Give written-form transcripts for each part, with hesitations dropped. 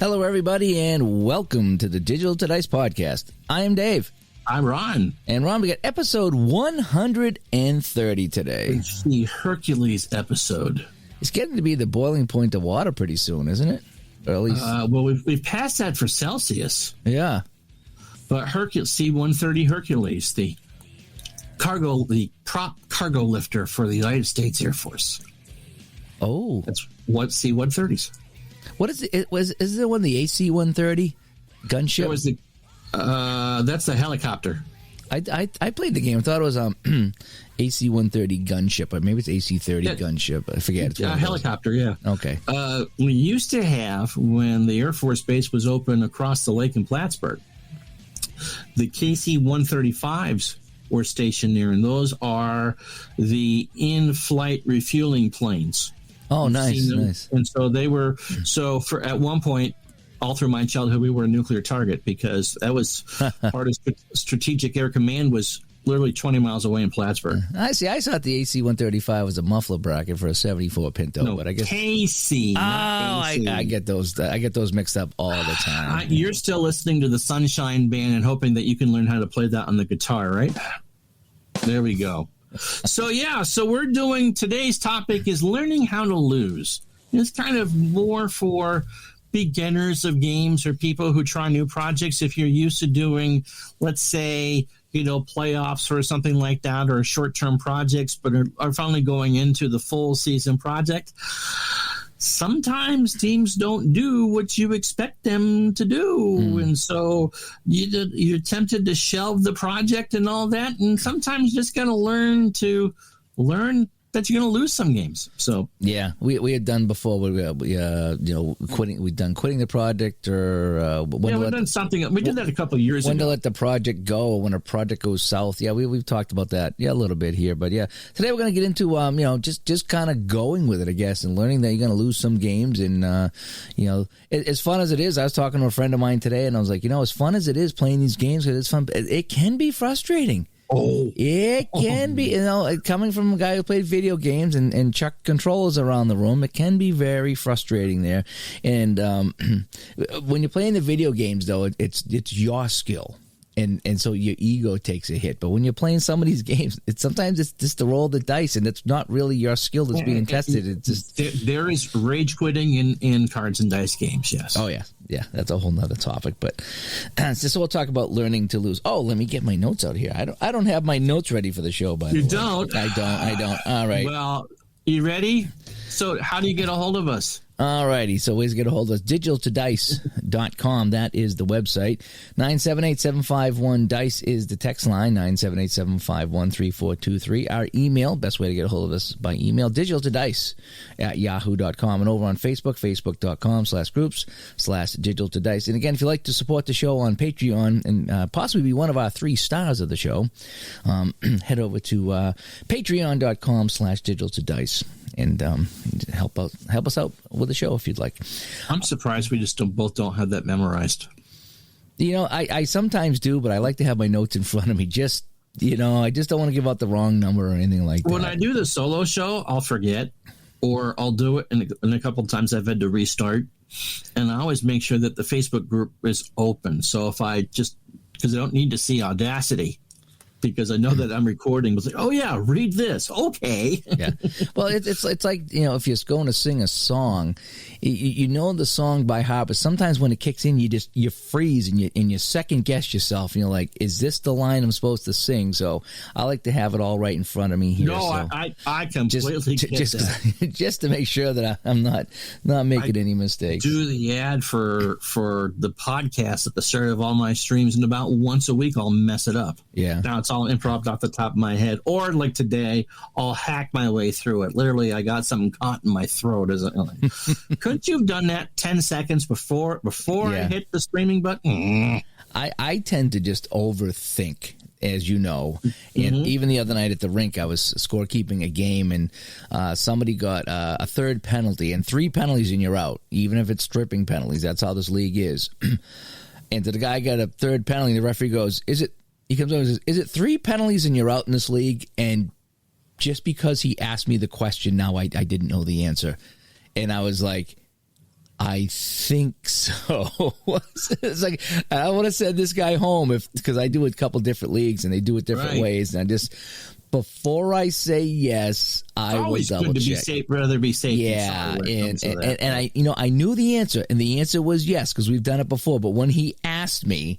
Hello, everybody, and welcome to the Digital to Dice podcast. I am Dave. I'm Ron. And Ron, we got episode 130 today. It's the Hercules episode. It's getting to be the boiling point of water pretty soon, isn't it? Or at least... well, we've passed that for Celsius. Yeah. But C-130 Hercules, the prop cargo lifter for the United States Air Force. Oh. That's what C-130s. What is it? Is it one the AC-130 gunship? It was that's the helicopter. I played the game. I thought it was AC-130 gunship, or maybe it's AC-30 gunship. I forget. It's helicopter, yeah. Okay. We used to have, when the Air Force Base was open across the lake in Plattsburgh, the KC-135s were stationed there, and those are the in-flight refueling planes. Oh, nice. And so they were, for at one point, all through my childhood, we were a nuclear target because that was part of Strategic Air Command was literally 20 miles away in Plattsburgh. I see. I thought the AC-135 was a muffler bracket for a 74 Pinto, no, but I guess KC. Oh, I get those. I get those mixed up all the time. You're still listening to the Sunshine Band and hoping that you can learn how to play that on the guitar, right? There we go. So we're doing today's topic is learning how to lose. It's kind of more for beginners of games or people who try new projects. If you're used to doing, let's say, playoffs or something like that, or short-term projects, but are finally going into the full season project, sometimes teams don't do what you expect them to do. And so you're tempted to shelve the project and all that. And sometimes you just got to learn that you're going to lose some games. So yeah, we had done before. Quitting. We'd done quitting the project, or we've done something. We did that a couple of years ago. When to let the project go, or when a project goes south. Yeah, we've talked about that. Yeah, a little bit here, but yeah, today we're going to get into just kind of going with it, I guess, and learning that you're going to lose some games. And as fun as it is, I was talking to a friend of mine today, and I was like, as fun as it is playing these games, it's fun. It can be frustrating. Oh, it can be, coming from a guy who played video games and chucked controllers around the room, it can be very frustrating there. And when you're playing the video games, though, it's your skill. And so your ego takes a hit. But when you're playing some of these games, sometimes it's just to roll the dice, and it's not really your skill that's being tested. It's just there is rage quitting in cards and dice games. Yes. Oh yeah, that's a whole nother topic. But so we'll talk about learning to lose. Oh, let me get my notes out here. I don't have my notes ready for the show. By the way, you don't. I don't. All right. Well, you ready? So how do you get a hold of us? All righty, so ways to get a hold of us, digitaltodice.com, that is the website. 978-751-DICE is the text line, 978-751-3423. Our email, best way to get a hold of us by email, digitaltodice@yahoo.com. And over on Facebook, facebook.com/groups/digitaltodice. And again, if you'd like to support the show on Patreon and possibly be one of our 3 stars of the show, head over to patreon.com/digitaltodice. And help us out with the show if you'd like. I'm surprised we just both don't have that memorized. I sometimes do, but I like to have my notes in front of me. I just don't want to give out the wrong number or anything like that. When I do the solo show, I'll forget, or I'll do it, and a couple of times I've had to restart. And I always make sure that the Facebook group is open. So if because I don't need to see Audacity, because I know that I'm recording. It's like, oh yeah, read this. Okay. Yeah. Well, it's like, if you're going to sing a song, you know the song by heart, but sometimes when it kicks in, you freeze and you second guess yourself. And you're like, is this the line I'm supposed to sing? So I like to have it all right in front of me here. No, so I completely get that. Just to make sure that I'm not making any mistakes. Do the ad for the podcast at the start of all my streams, and about once a week I'll mess it up. Yeah. Now it's all improv off the top of my head, or like today, I'll hack my way through it. Literally, I got something caught in my throat. Couldn't you have done that 10 seconds before I hit the streaming button? I tend to just overthink, as you know. And even the other night at the rink, I was scorekeeping a game, and somebody got a third penalty, and 3 penalties and you're out, even if it's stripping penalties. That's how this league is. And the guy got a third penalty, and the referee goes, he comes over and says, is it 3 penalties and you're out in this league? And just because he asked me the question, now I didn't know the answer. And I was like, I think so. It's like I would have sent this guy home because I do a couple different leagues and they do it different ways, and I just before I say yes, I will double good to check. Be safe, rather be safe. Yeah, and I I knew the answer, and the answer was yes because we've done it before. But when he asked me,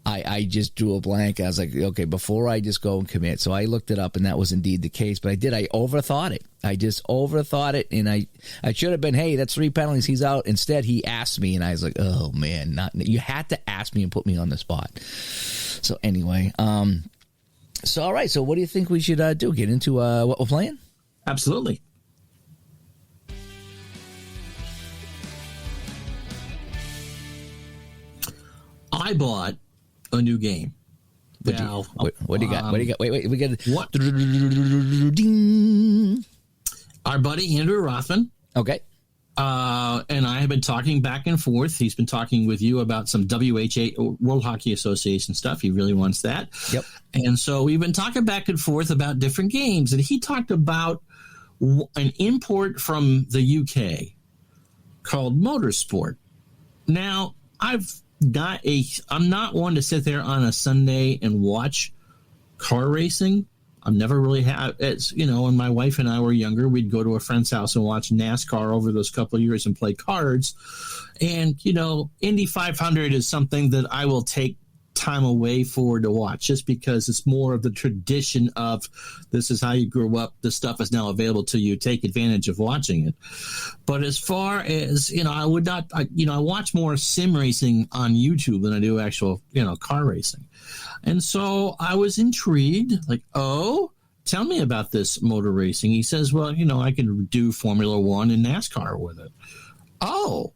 I just drew a blank. I was like, okay, before I just go and commit. So I looked it up, and that was indeed the case. But I overthought it. I just overthought it, and I should have been, hey, that's 3 penalties. He's out. Instead, he asked me, and I was like, oh, man. You had to ask me and put me on the spot. So anyway, so all right. So what do you think we should do? Get into what we're playing? Absolutely. I bought a new game. What do you got? What do you got? Wait. We got what? Ding. Our buddy Andrew Rothman. Okay. And I have been talking back and forth. He's been talking with you about some WHA, World Hockey Association stuff. He really wants that. Yep. And so we've been talking back and forth about different games. And he talked about an import from the UK called Motorsport. Now, I'm not one to sit there on a Sunday and watch car racing. I've never really had. It's when my wife and I were younger, we'd go to a friend's house and watch NASCAR over those couple of years and play cards. And Indy 500 is something that I will take time away for to watch, just because it's more of the tradition of this is how you grew up. This stuff is now available to you. Take advantage of watching it. But as far as I would not. I watch more sim racing on YouTube than I do actual car racing. And so I was intrigued, like, oh, tell me about this motor racing. He says, well, I can do Formula One and NASCAR with it. Oh,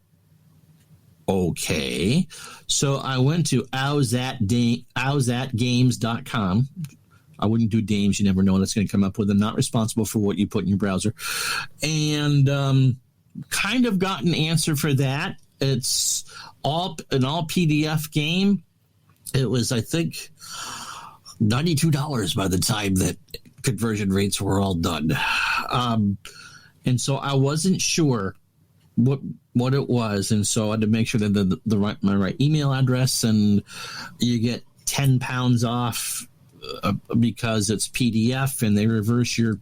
okay. So I went to owsatgames.com. I wouldn't do Dames. You never know what it's going to come up with. I'm not responsible for what you put in your browser. And kind of got an answer for that. It's an all PDF game. It was, I think, $92 by the time that conversion rates were all done. And so I wasn't sure what it was. And so I had to make sure that my right email address, and you get £10 off because it's PDF and they reverse your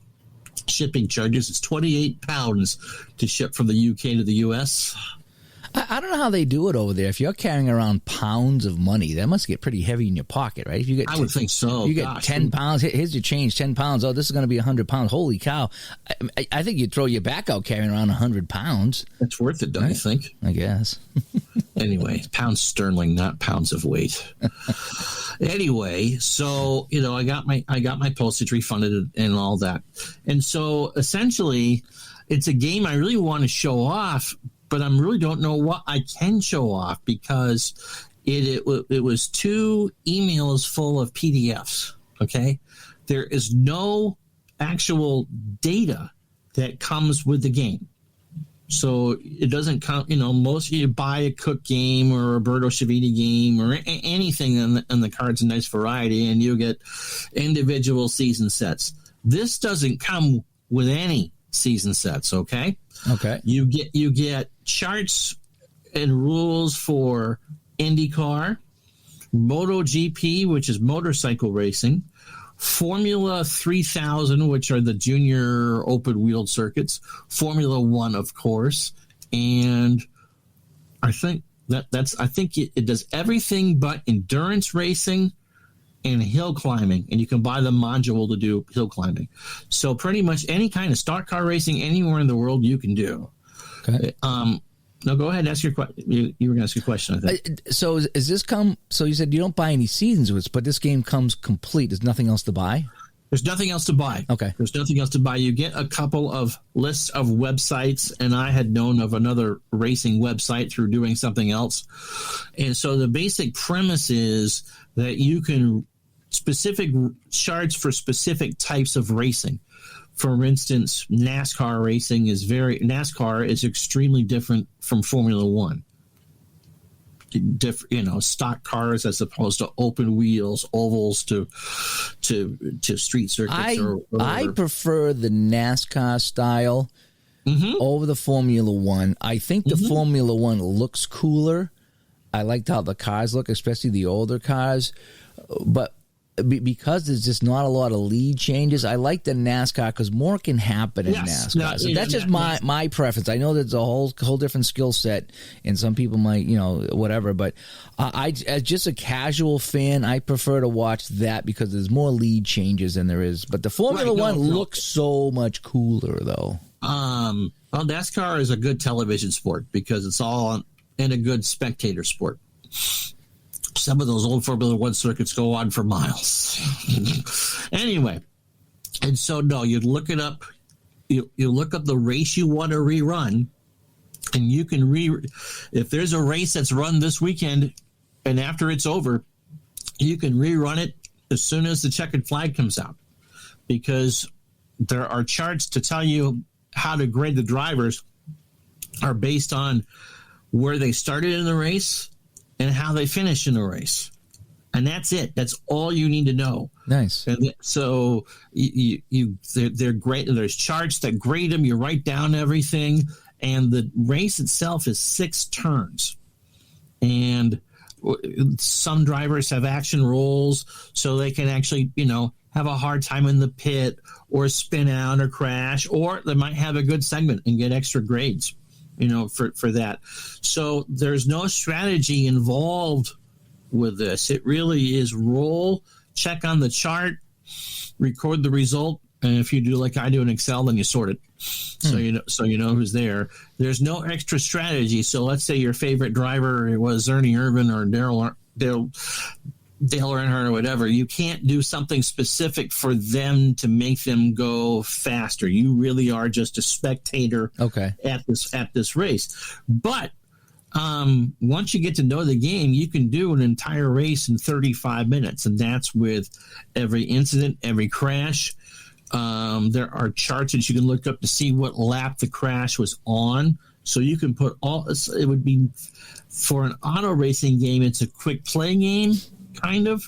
shipping charges. It's £28 to ship from the UK to the US. I don't know how they do it over there. If you're carrying around pounds of money, that must get pretty heavy in your pocket, right? If you get, I would think so. You get 10 pounds. Here's your change, 10 pounds. Oh, this is going to be 100 pounds. Holy cow. I think you'd throw your back out carrying around 100 pounds. It's worth it, don't you think? I guess. Anyway, pounds sterling, not pounds of weight. Anyway, so, I got my postage refunded and all that. And so essentially it's a game I really want to show off, but I really don't know what I can show off because it was 2 emails full of PDFs. Okay. There is no actual data that comes with the game. So it doesn't come, most of you buy a Cook game or a Roberto Chavini game or anything on the cards, a nice variety, and you get individual season sets. This doesn't come with any season sets. Okay. Okay. You get charts and rules for IndyCar, MotoGP, which is motorcycle racing, Formula 3000, which are the junior open wheeled circuits, Formula One, of course, and I think it does everything but endurance racing and hill climbing, and you can buy the module to do hill climbing. So pretty much any kind of stock car racing anywhere in the world you can do. Okay. No, go ahead and ask your question. You were going to ask a question, I think. So is this so you said you don't buy any seasons with it, but this game comes complete. There's nothing else to buy? There's nothing else to buy. Okay. There's nothing else to buy. You get a couple of lists of websites, and I had known of another racing website through doing something else. And so the basic premise is that you can specific charts for specific types of racing. For instance, NASCAR racing NASCAR is extremely different from Formula One. Stock cars as opposed to open wheels, ovals to street circuits. I prefer the NASCAR style over the Formula One. I think the Formula One looks cooler. I liked how the cars look, especially the older cars. But because there's just not a lot of lead changes, I like the NASCAR because more can happen in NASCAR. No, so that's just my preference. I know there's a whole different skill set, and some people might, whatever. But I, as just a casual fan, I prefer to watch that because there's more lead changes than there is. But the Formula One looks so much cooler, though. Well, NASCAR is a good television sport because it's all in a good spectator sport. Some of those old Formula One circuits go on for miles. Anyway, and so no, you look it up. You look up the race you want to rerun, and you can if there's a race that's run this weekend, and after it's over, you can rerun it as soon as the checkered flag comes out, because there are charts to tell you how to grade the drivers are based on where they started in the race and how they finish in the race. And that's it. That's all you need to know. Nice. And so they're great. There's charts that grade them. You write down everything. And the race itself is 6 turns. And some drivers have action rolls so they can actually, have a hard time in the pit or spin out or crash, or they might have a good segment and get extra grades, for that. So there's no strategy involved with this. It really is roll, check on the chart, record the result, and if you do like I do in Excel, then you sort it. So you know who's there. There's no extra strategy. So let's say your favorite driver was Ernie Irvan or Dale Earnhardt or whatever. You can't do something specific for them to make them go faster. You really are just a spectator at this race. But once you get to know the game, you can do an entire race in 35 minutes, and that's with every incident, every crash. There are charts that you can look up to see what lap the crash was on. So you can put it would be, for an auto racing game, it's a quick play game, kind of.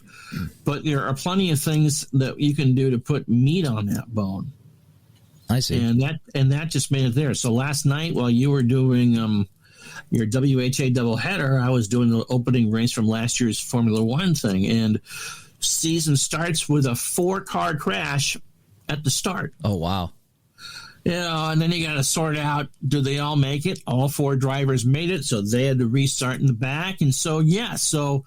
But there are plenty of things that you can do to put meat on that bone. I see. And that just made it there. So last night, while you were doing your WHA doubleheader, I was doing the opening race from last year's Formula One thing. And season starts with a 4-car crash at the start. Oh, wow. And then you got to sort out, do they all make it? All 4 drivers made it, so they had to restart in the back. And so, so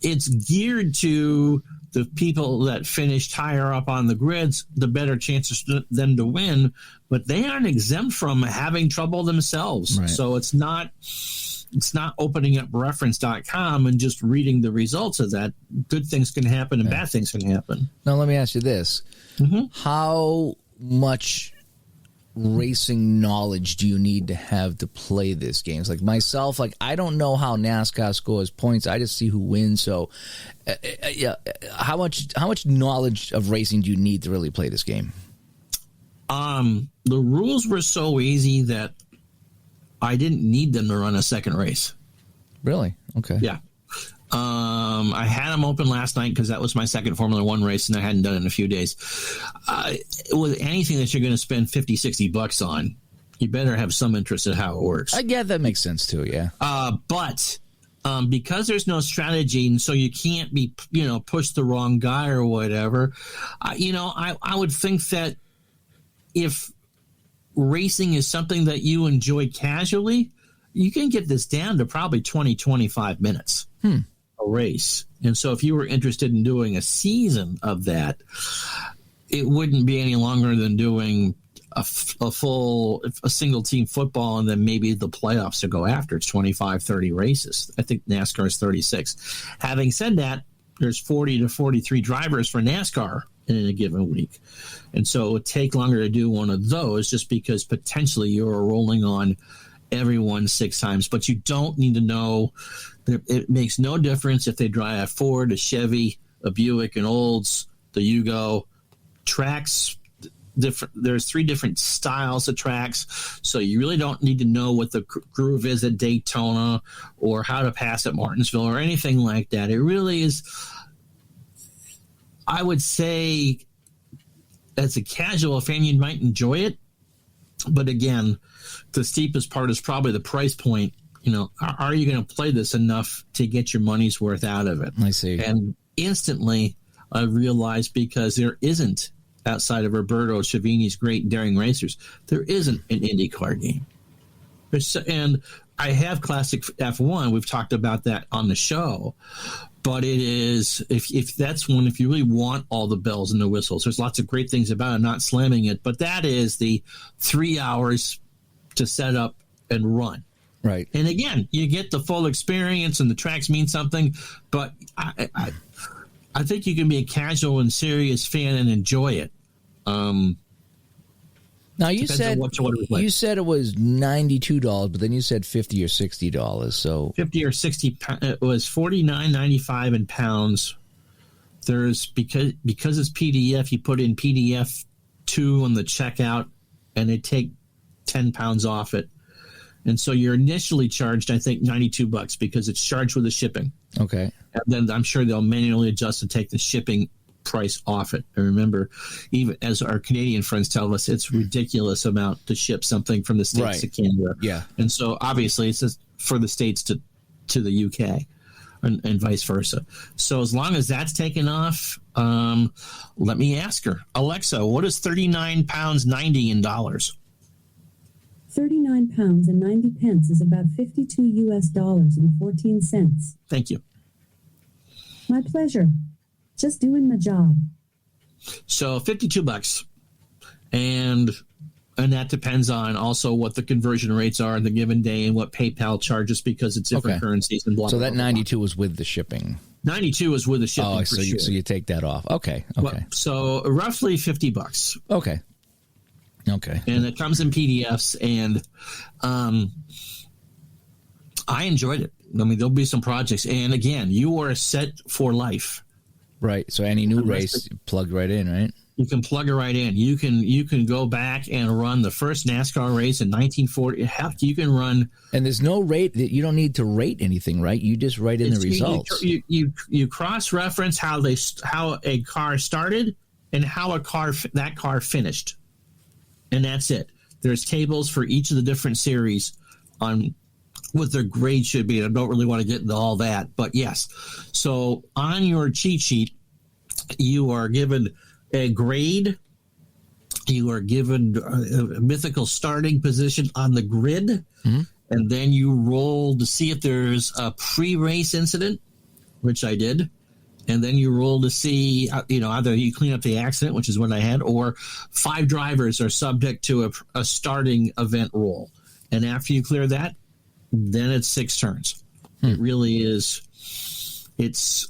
it's geared to the people that finish higher up on the grids, the better chances for them to win, but they aren't exempt from having trouble themselves. Right. So it's not opening up reference.com and just reading the results of that. Good things can happen and bad things can happen. Now, let me ask you this. How much racing knowledge do you need to have to play this game? It's like myself, I don't know how NASCAR scores points. I just see who wins. So, how much knowledge of racing do you need to really play this game? The rules were so easy that I didn't need them to run a second race. Really? Okay. Yeah. I had them open last night because that was my second Formula One race, and I hadn't done it in a few days. With anything that you're going to spend $50-$60 on, you better have some interest in how it works. I get that makes sense too, yeah. But because there's no strategy, and so you can't be, push the wrong guy or whatever. I would think that if racing is something that you enjoy casually, you can get this down to probably 20-25 minutes. A race. And so if you were interested in doing a season of that, it wouldn't be any longer than doing a single team football and then maybe the playoffs to go after. It's 25-30 races. I think NASCAR is 36. Having said that, there's 40 to 43 drivers for NASCAR in a given week. And so it would take longer to do one of those just because potentially you're rolling on everyone 6 times. But you don't need to know. It makes no difference if they drive a Ford, a Chevy, a Buick, an Olds, the Yugo. Tracks, there's 3 different styles of tracks, so you really don't need to know what the groove is at Daytona or how to pass at Martinsville or anything like that. It really is, I would say, as a casual fan, you might enjoy it. But again, the steepest part is probably the price point. Are you going to play this enough to get your money's worth out of it? I see. And instantly I realized, because there isn't, outside of Roberto Civigny's Great Daring Racers, there isn't an IndyCar game. And I have Classic F1. We've talked about that on the show. But it is, if that's one, if you really want all the bells and the whistles, there's lots of great things about it. I'm not slamming it, but that is the 3 hours to set up and run. Right. And again, you get the full experience, and the tracks mean something. But I think you can be a casual and serious fan and enjoy it. Now you said you said it was $92, but then you said $50 or $60. So 50 or 60. It was $49.95 in pounds. There's because it's PDF. You put in PDF 2 on the checkout, and they take 10 pounds off it. And so you're initially charged, I think, $92 because it's charged with the shipping. Okay. And then I'm sure they'll manually adjust and take the shipping price off it. And remember, even as our Canadian friends tell us, it's ridiculous amount to ship something from the States to Canada. Yeah. And so obviously it's just for the States to the UK and vice versa. So as long as that's taken off, let me ask her. Alexa, what is 39 pounds 90 in dollars? 39 pounds and 90 pence is about $52 and 14 cents. Thank you. My pleasure. Just doing my job. So $52, and that depends on also what the conversion rates are in the given day and what PayPal charges, because it's different currencies and blah. So blah, that blah, 92 was with the shipping. 92 is with the shipping. Oh, for so sure. so you take that off. Okay. Well, so roughly $50. Okay. And it comes in PDFs, and I enjoyed it. I mean, there'll be some projects, and again, you are set for life. Right. So any new race, plugged right in, right? You can plug it right in. You can go back and run the first NASCAR race in 1940. Heck, you can run. And there's no rate that you don't need to rate anything, right? You just write in the results. You cross reference how a car started and how that car finished, and that's it. There's tables for each of the different series on what their grade should be. I don't really want to get into all that, but yes. So on your cheat sheet, you are given a grade. You are given a mythical starting position on the grid, and then you roll to see if there's a pre-race incident, which I did. And then you roll to see, either you clean up the accident, which is what I had, or 5 drivers are subject to a starting event roll. And after you clear that, then it's 6 turns. It really is. It's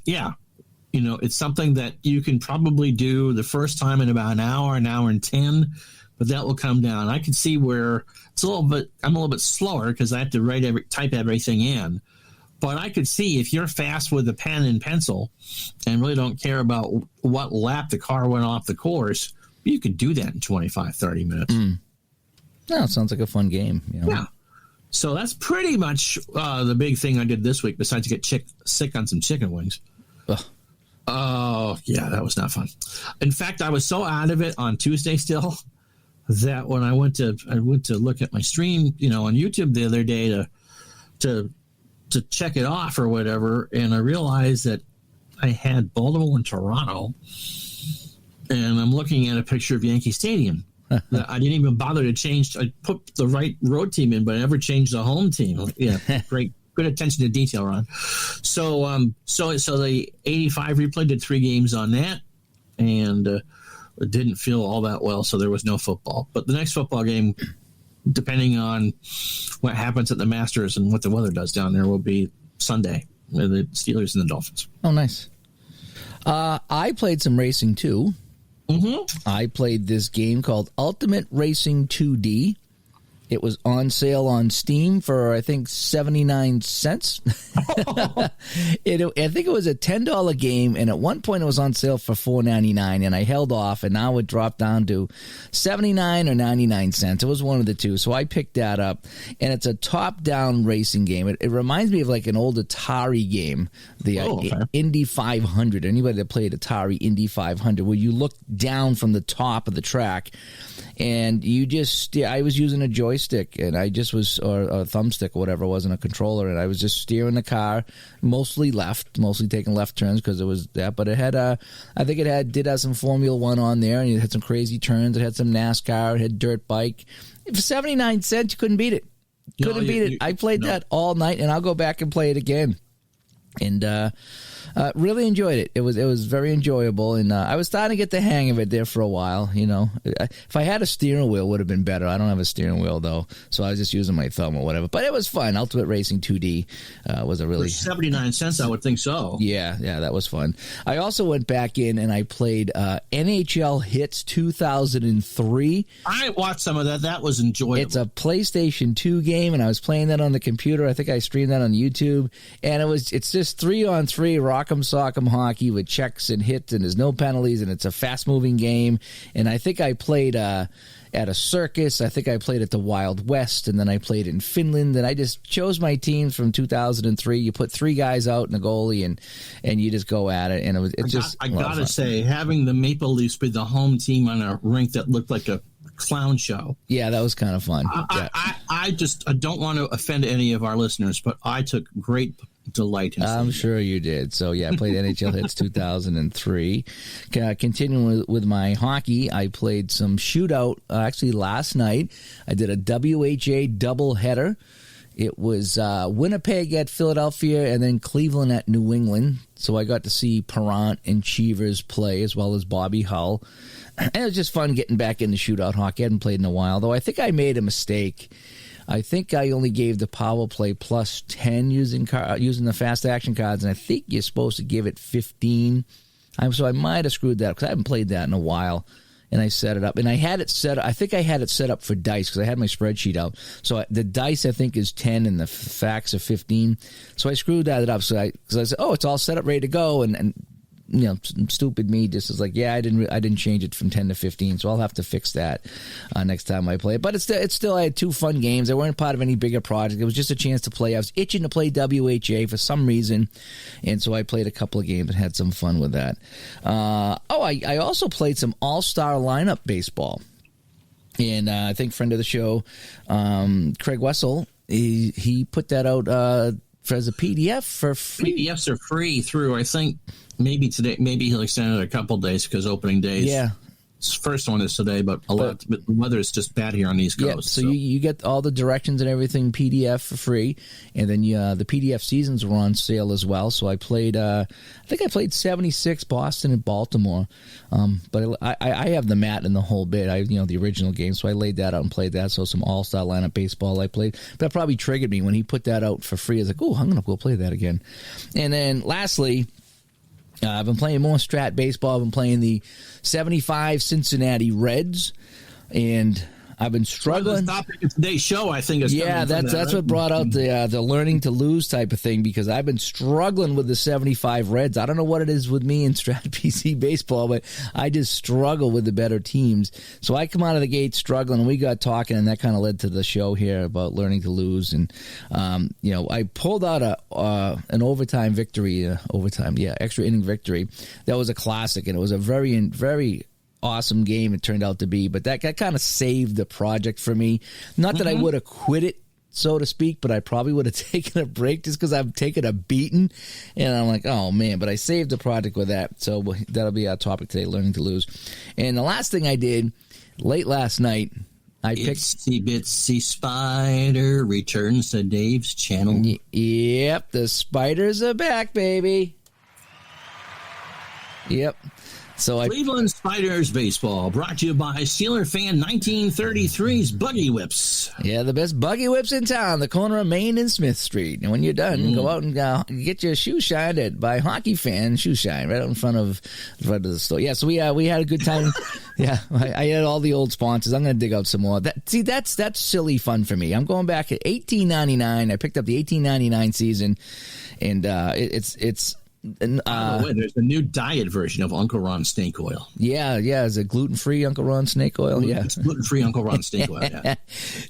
something that you can probably do the first time in about an hour and 10, but that will come down. I can see where I'm a little bit slower because I have to type everything in. But I could see if you're fast with a pen and pencil and really don't care about what lap the car went off the course, you could do that in 25, 30 minutes. No, it sounds like a fun game. Yeah. So that's pretty much the big thing I did this week, besides get sick on some chicken wings. Ugh. Oh, yeah, that was not fun. In fact, I was so out of it on Tuesday still that when I went to look at my stream, on YouTube the other day to check it off or whatever, and I realized that I had Baltimore and Toronto, and I'm looking at a picture of Yankee Stadium. I didn't even bother to change. I put the right road team in, but I never changed the home team. Yeah, great, good attention to detail, Ron. So the 85 replay did 3 games on that, and it didn't feel all that well. So there was no football. But the next football game, depending on what happens at the Masters and what the weather does down there, will be Sunday. The Steelers and the Dolphins. Oh, nice. I played some racing too. I played this game called Ultimate Racing 2D, It was on sale on Steam for, I think, 79 cents. I think it was a $10 game, and at one point it was on sale for $4.99, and I held off, and now it dropped down to 79 or 99 cents. It was one of the two, so I picked that up, and it's a top-down racing game. It reminds me of like an old Atari game, the Indy 500. Anybody that played Atari Indy 500, where you look down from the top of the track, and you just, I was using a joystick, and I just was, or a thumbstick or whatever, it wasn't a controller, and I was just steering the car, mostly taking left turns because it was that, but it had, I think it did have some Formula One on there, and it had some crazy turns, it had some NASCAR, it had dirt bike. For 79 cents, you couldn't beat it. Couldn't beat it. I played that all night, and I'll go back and play it again. And really enjoyed it. It was very enjoyable, and I was starting to get the hang of it there for a while. You know, if I had a steering wheel, it would have been better. I don't have a steering wheel though, so I was just using my thumb or whatever. But it was fun. Ultimate Racing 2D was a really, for 79 cents. I would think so. Yeah, that was fun. I also went back in and I played NHL Hits 2003. I watched some of that. That was enjoyable. It's a PlayStation 2 game, and I was playing that on the computer. I think I streamed that on YouTube, and it's just 3-on-3 rock'em sock'em hockey with checks and hits, and there's no penalties, and it's a fast-moving game. And I think I played at a circus. I think I played at the Wild West, and then I played in Finland. And I just chose my teams from 2003. You put 3 guys out and a goalie, and you just go at it. And I gotta say, having the Maple Leafs be the home team on a rink that looked like a clown show. Yeah, that was kind of fun. I don't want to offend any of our listeners, but I took great delight in I'm sure you did. So, yeah, I played NHL Hits 2003. Continuing with my hockey, I played some shootout. Actually, last night, I did a WHA doubleheader. It was Winnipeg at Philadelphia and then Cleveland at New England. So I got to see Perrant and Cheevers play, as well as Bobby Hull. And it was just fun getting back into shootout hockey. I hadn't played in a while, though I think I made a mistake. I think I only gave the power play plus 10 using the fast action cards, and I think you're supposed to give it 15. So I might have screwed that up because I haven't played that in a while. And I set it up, and I think I had it set up for dice because I had my spreadsheet out. So the dice, I think, is 10 and the facts are 15. So I screwed that up. Because I said, oh, it's all set up, ready to go. And you know, stupid me just was like, yeah, I didn't change it from 10 to 15. So I'll have to fix that next time I play it. But it's still, I had 2 fun games. I weren't part of any bigger project. It was just a chance to play. I was itching to play WHA for some reason. And so I played a couple of games and had some fun with that. I also played some all-star lineup baseball. And I think friend of the show, Craig Wessel, he put that out as a PDF for free. PDFs are free through, I think, maybe today. Maybe he'll extend it a couple of days because opening days. Yeah. First one is today, but the weather is just bad here on the East Coast. Yeah, so you get all the directions and everything PDF for free, and then the PDF seasons were on sale as well. So I played, I think I played 76 Boston and Baltimore, but I have the mat and the whole bit. The original game, so I laid that out and played that. So some all-star lineup baseball I played. That probably triggered me when he put that out for free. I was like, oh, I'm gonna go play that again. And then lastly, I've been playing more Strat baseball. I've been playing the 75 Cincinnati Reds, and I've been struggling. The topic of today's show, I think, is that's what brought out the learning to lose type of thing, because I've been struggling with the 75 Reds. I don't know what it is with me in Strat PC baseball, but I just struggle with the better teams. So I come out of the gate struggling, and we got talking, and that kind of led to the show here about learning to lose. And I pulled out an overtime victory, extra inning victory. That was a classic, and it was a very, very awesome game it turned out to be, but that kind of saved the project for me. Not that I would have quit it, so to speak, but I probably would have taken a break just because I've taken a beating, and I'm like, oh man, but I saved the project with that. So that'll be our topic today, learning to lose. And the last thing I did late last night, I picked Itsy Bitsy Spider returns to Dave's channel. Yep, the spiders are back, baby. Yep. So Cleveland Spiders baseball, brought to you by Steeler Fan 1933's Buggy Whips. Yeah, the best buggy whips in town, the corner of Main and Smith Street. And when you're done, go out and get your shoe shined by Hockey Fan Shoe Shine right out in front of the store. Yeah, so we had a good time. Yeah, I had all the old sponsors. I'm going to dig out some more. That's silly fun for me. I'm going back at 1899. I picked up the 1899 season, and it's. By the way, there's a new diet version of Uncle Ron snake oil. Yeah. Is it gluten-free Uncle Ron snake oil? Yeah. It's gluten-free Uncle Ron snake oil, yeah.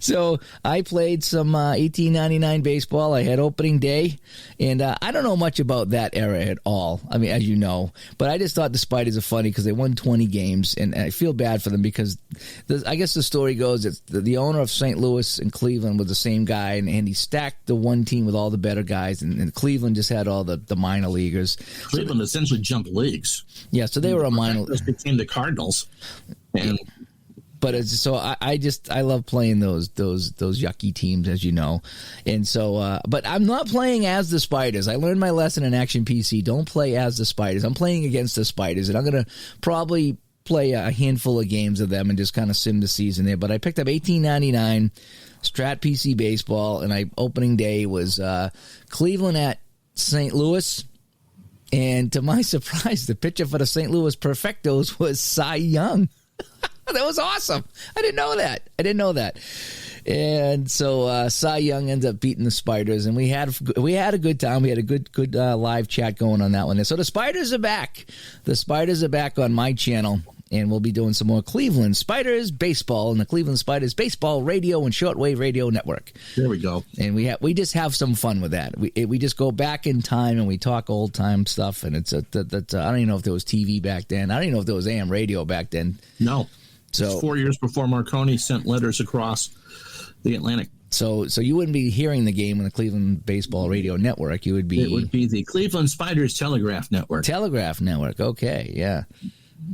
So I played some 1899 baseball. I had opening day, and I don't know much about that era at all. I mean, as you know, but I just thought the Spiders are funny because they won 20 games, and I feel bad for them because I guess the story goes that the owner of St. Louis and Cleveland was the same guy, and he stacked the one team with all the better guys, and Cleveland just had all the minor leaguers. Cleveland essentially jumped leagues. Yeah, so they were a minor. Just became the Cardinals, and but I love playing those yucky teams, as you know, and so but I'm not playing as the Spiders. I learned my lesson in Action PC. Don't play as the Spiders. I'm playing against the Spiders, and I'm gonna probably play a handful of games of them and just kind of sim the season there. But I picked up 1899 Strat PC baseball, and opening day was Cleveland at St. Louis. And to my surprise, the pitcher for the St. Louis Perfectos was Cy Young. That was awesome. I didn't know that. And so Cy Young ends up beating the Spiders, and we had a good time. We had a good live chat going on that one. So the Spiders are back. The Spiders are back on my channel, and we'll be doing some more Cleveland Spiders baseball and the Cleveland Spiders baseball radio and shortwave radio network. There we go. And we just have some fun with that. We just go back in time and we talk old time stuff. And it's I don't even know if there was TV back then. I don't even know if there was AM radio back then. No. So it's 4 years before Marconi sent letters across the Atlantic. So you wouldn't be hearing the game on the Cleveland Baseball Radio Network. It would be the Cleveland Spiders Telegraph Network. Telegraph Network. Okay, yeah.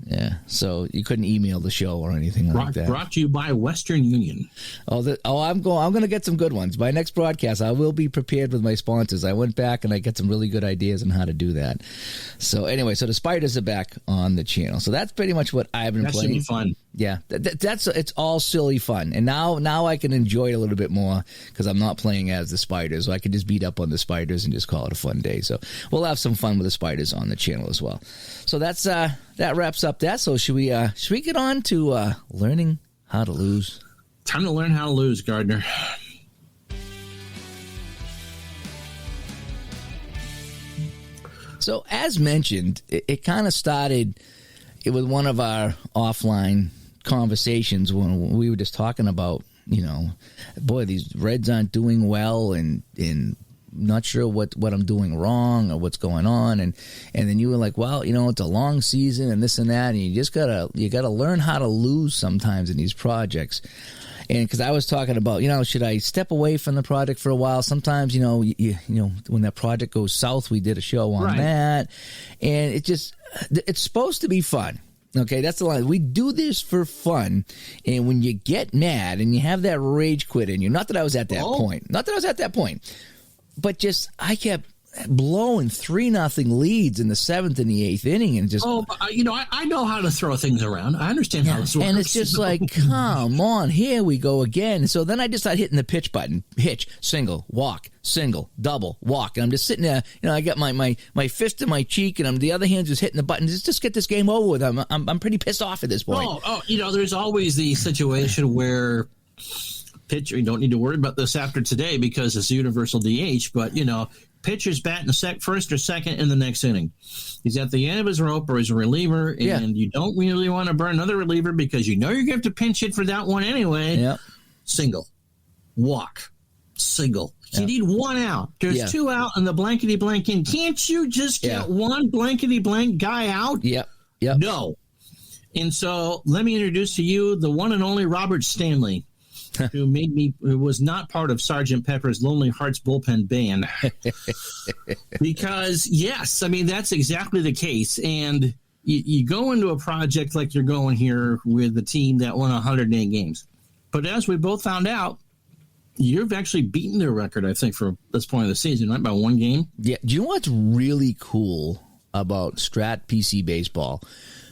Yeah, so you couldn't email the show or anything like that. Brought to you by Western Union. I'm going to get some good ones. By next broadcast, I will be prepared with my sponsors. I went back and I got some really good ideas on how to do that. So anyway, so the Spiders are back on the channel. So that's pretty much what I've been playing. That should be fun. Yeah, it's all silly fun, and now I can enjoy it a little bit more because I'm not playing as the Spiders. So I can just beat up on the Spiders and just call it a fun day. So we'll have some fun with the Spiders on the channel as well. So that wraps up that. So should we get on to learning how to lose? Time to learn how to lose, Gardner. So as mentioned, it kind of started with one of our offline conversations when we were just talking about, boy, these Reds aren't doing well and not sure what I'm doing wrong or what's going on. And then you were like, well, it's a long season and this and that. And you just gotta learn how to lose sometimes in these projects. And because I was talking about, should I step away from the project for a while? Sometimes, when that project goes south, we did a show on that. And it's supposed to be fun. Okay, that's the line. We do this for fun. And when you get mad and you have that rage quit in you, not that I was at that point, but just I kept blowing 3-0 leads in the 7th and the 8th inning, and just I know how to throw things around. I understand how this works, and it's just like, come on, here we go again. So then I just started hitting the pitch button, hitch, single, walk, single, double, walk, and I'm just sitting there. I got my fist in my cheek, and the other hand's just hitting the button. Just get this game over with. I'm pretty pissed off at this point. There's always the situation where pitcher, you don't need to worry about this after today because it's universal DH, but pitcher's batting first or second in the next inning. He's at the end of his rope or he's a reliever, and you don't really want to burn another reliever because you're going to have to pinch hit for that one anyway. Yep. Single, walk, single. You need one out. There's 2 out in the blankety-blank in. Can't you just get one blankety-blank guy out? Yep. No. And so let me introduce to you the one and only Robert Stanley, who was not part of Sgt. Pepper's Lonely Hearts Bullpen Band. Because, yes, that's exactly the case. And you go into a project like you're going here with a team that won 108 games. But as we both found out, you've actually beaten their record, I think, for this point of the season, right? By 1 game? Yeah. Do you know what's really cool about Strat PC Baseball?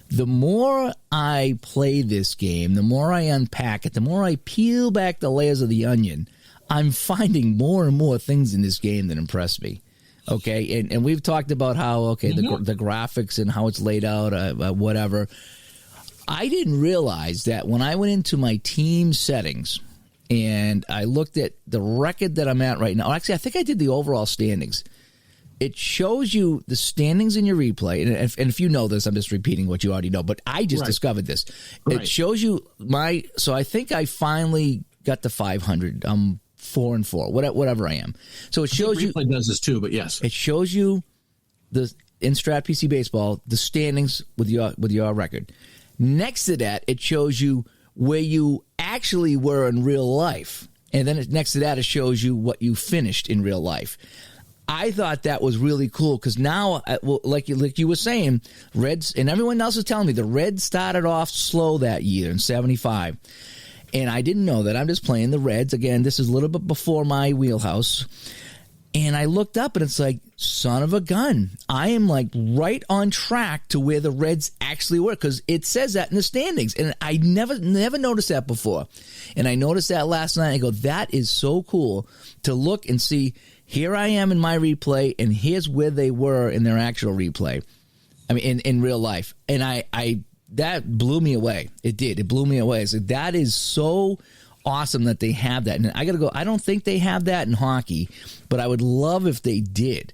the more I play this game, the more I unpack it, the more I peel back the layers of the onion, I'm finding more and more things in this game that impress me. Okay, and we've talked about how, the graphics and how it's laid out, whatever. I didn't realize that when I went into my team settings and I looked at the record that I'm at right now. Actually, I think I did the overall standings. It shows you the standings in your replay. And if you know this, I'm just repeating what you already know. But I just discovered this. Right. It shows you so I think I finally got to 500. 4-4, whatever I am. So it shows you. Replay does this too, but yes. It shows you in Strat PC Baseball, the standings with your record. Next to that, it shows you where you actually were in real life. And then next to that, it shows you what you finished in real life. I thought that was really cool because now, like you were saying, Reds, and everyone else is telling me, the Reds started off slow that year in 75. And I didn't know that. I'm just playing the Reds. Again, this is a little bit before my wheelhouse. And I looked up, and it's like, son of a gun. I am like right on track to where the Reds actually were because it says that in the standings. And I never noticed that before. And I noticed that last night. I go, that is so cool to look and see, here I am in my replay, and here's where they were in their actual replay. I mean, in real life. And I that blew me away. It did. It blew me away. So that is so awesome that they have that. And I got to go, I don't think they have that in hockey, but I would love if they did.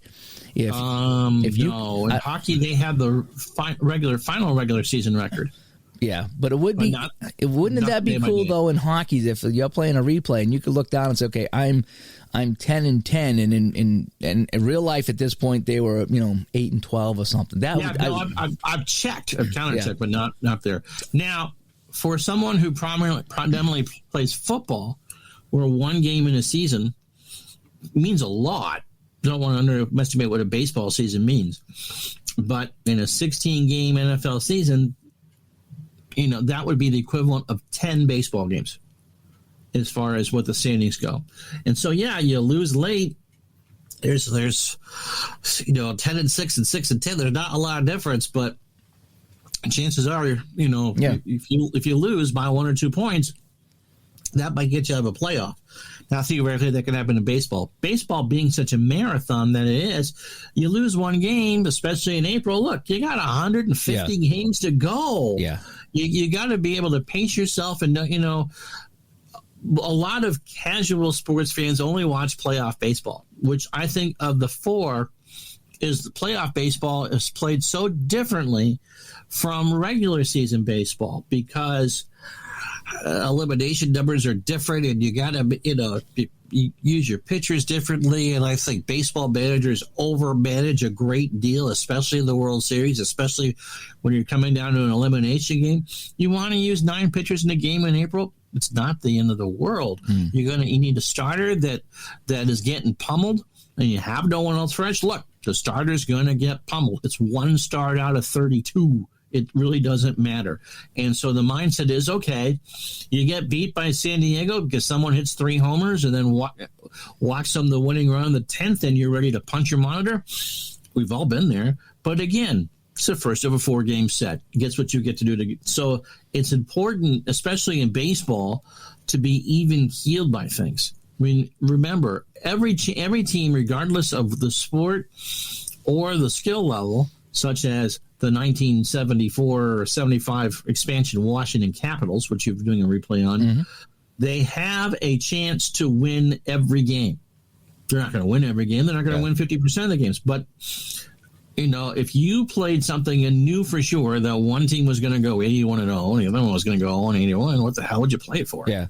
If no, in hockey they have the final regular season record. Yeah, but it would be. Wouldn't that be cool though in hockey if you're playing a replay and you could look down and say, okay, I'm 10-10, and in real life at this point they were 8-12 or something. I've checked, I've counter-checked, but not there. Now, for someone who predominantly plays football, where one game in a season means a lot. Don't want to underestimate what a baseball season means, but in a 16-game NFL season, that would be the equivalent of 10 baseball games as far as what the standings go. And so, you lose late. There's 10-6 and 6-10. There's not a lot of difference, but chances are, if you lose by 1 or 2 points, that might get you out of a playoff. Now, theoretically, that can happen in baseball. Baseball being such a marathon that it is, you lose one game, especially in April. Look, you got 150 games to go. Yeah. You got to be able to pace yourself, and a lot of casual sports fans only watch playoff baseball, which I think of the four is the playoff baseball is played so differently from regular season baseball because elimination numbers are different, and you got to you use your pitchers differently. And I think baseball managers over-manage a great deal, especially in the World Series, especially when you're coming down to an elimination game. You want to use 9 pitchers in a game in April? It's not the end of the world. You need a starter that is getting pummeled, and you have no one else fresh. Look, the starter's going to get pummeled. It's 1 start out of 32. It really doesn't matter. And so the mindset is, okay, you get beat by San Diego because someone hits 3 homers and then walks them the winning run in the 10th, and you're ready to punch your monitor. We've all been there. But again, it's the first of a 4-game set. Guess what you get to do. So it's important, especially in baseball, to be even keeled by things. I mean, remember, every team, regardless of the sport or the skill level, such as the 1974 or 75 expansion Washington Capitals, which you're doing a replay on, they have a chance to win every game. They're not going to win every game. They're not going to win 50% of the games. But, if you played something and knew for sure that one team was going to go 81-0 and the other one was going to go 181, what the hell would you play it for? Yeah.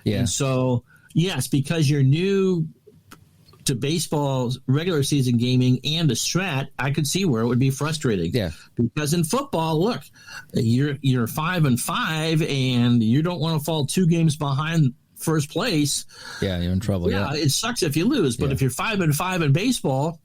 Yeah. And so, yes, because you're new to baseball's regular season gaming and a strat, I could see where it would be frustrating. Yeah. Because in football, look, you're 5-5 and you don't want to fall 2 games behind first place. Yeah, you're in trouble. Yeah, it sucks if you lose, but if you're 5-5 in baseball,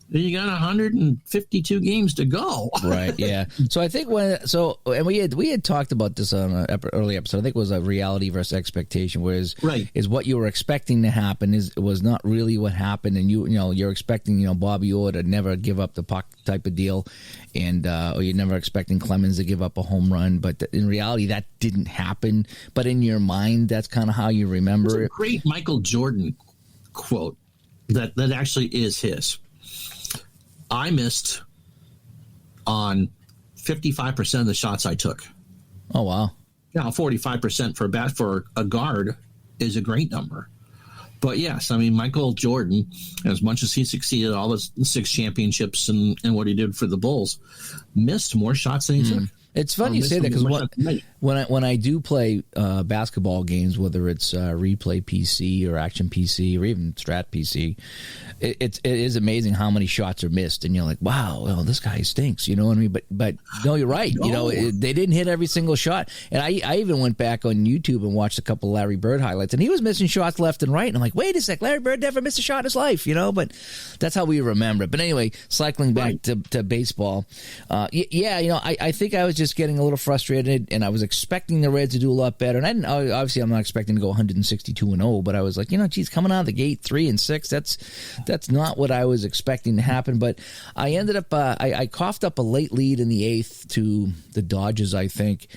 You got 152 games to go. Right. Yeah. So I think and we had talked about this on an early episode. I think it was a reality versus expectation, whereas is what you were expecting to happen was not really what happened, and you're expecting Bobby Orr to never give up the puck type of deal, and or you're never expecting Clemens to give up a home run, but in reality that didn't happen. But in your mind, that's kind of how you remember it. Great Michael Jordan quote that actually is his. I missed on 55% of the shots I took. Oh, wow. Now, 45% for a guard is a great number. But yes, I mean, Michael Jordan, as much as he succeeded all the 6 championships and what he did for the Bulls, missed more shots than he took. It's funny you say that because when I do play basketball games, whether it's Replay PC or Action PC or even Strat PC, it is amazing how many shots are missed, and you're like, wow, well, this guy stinks, you know what I mean? But no, you're right. No. They didn't hit every single shot, and I even went back on YouTube and watched a couple of Larry Bird highlights, and he was missing shots left and right, and I'm like, wait a sec, Larry Bird never missed a shot in his life, But that's how we remember it. But anyway, cycling back to baseball, I think I was just getting a little frustrated, and I was expecting the Reds to do a lot better. And obviously I'm not expecting to go 162-0, but I was like, geez, coming out of the gate 3-6, that's not what I was expecting to happen. But I ended up I coughed up a late lead in the 8th to the Dodgers, I think,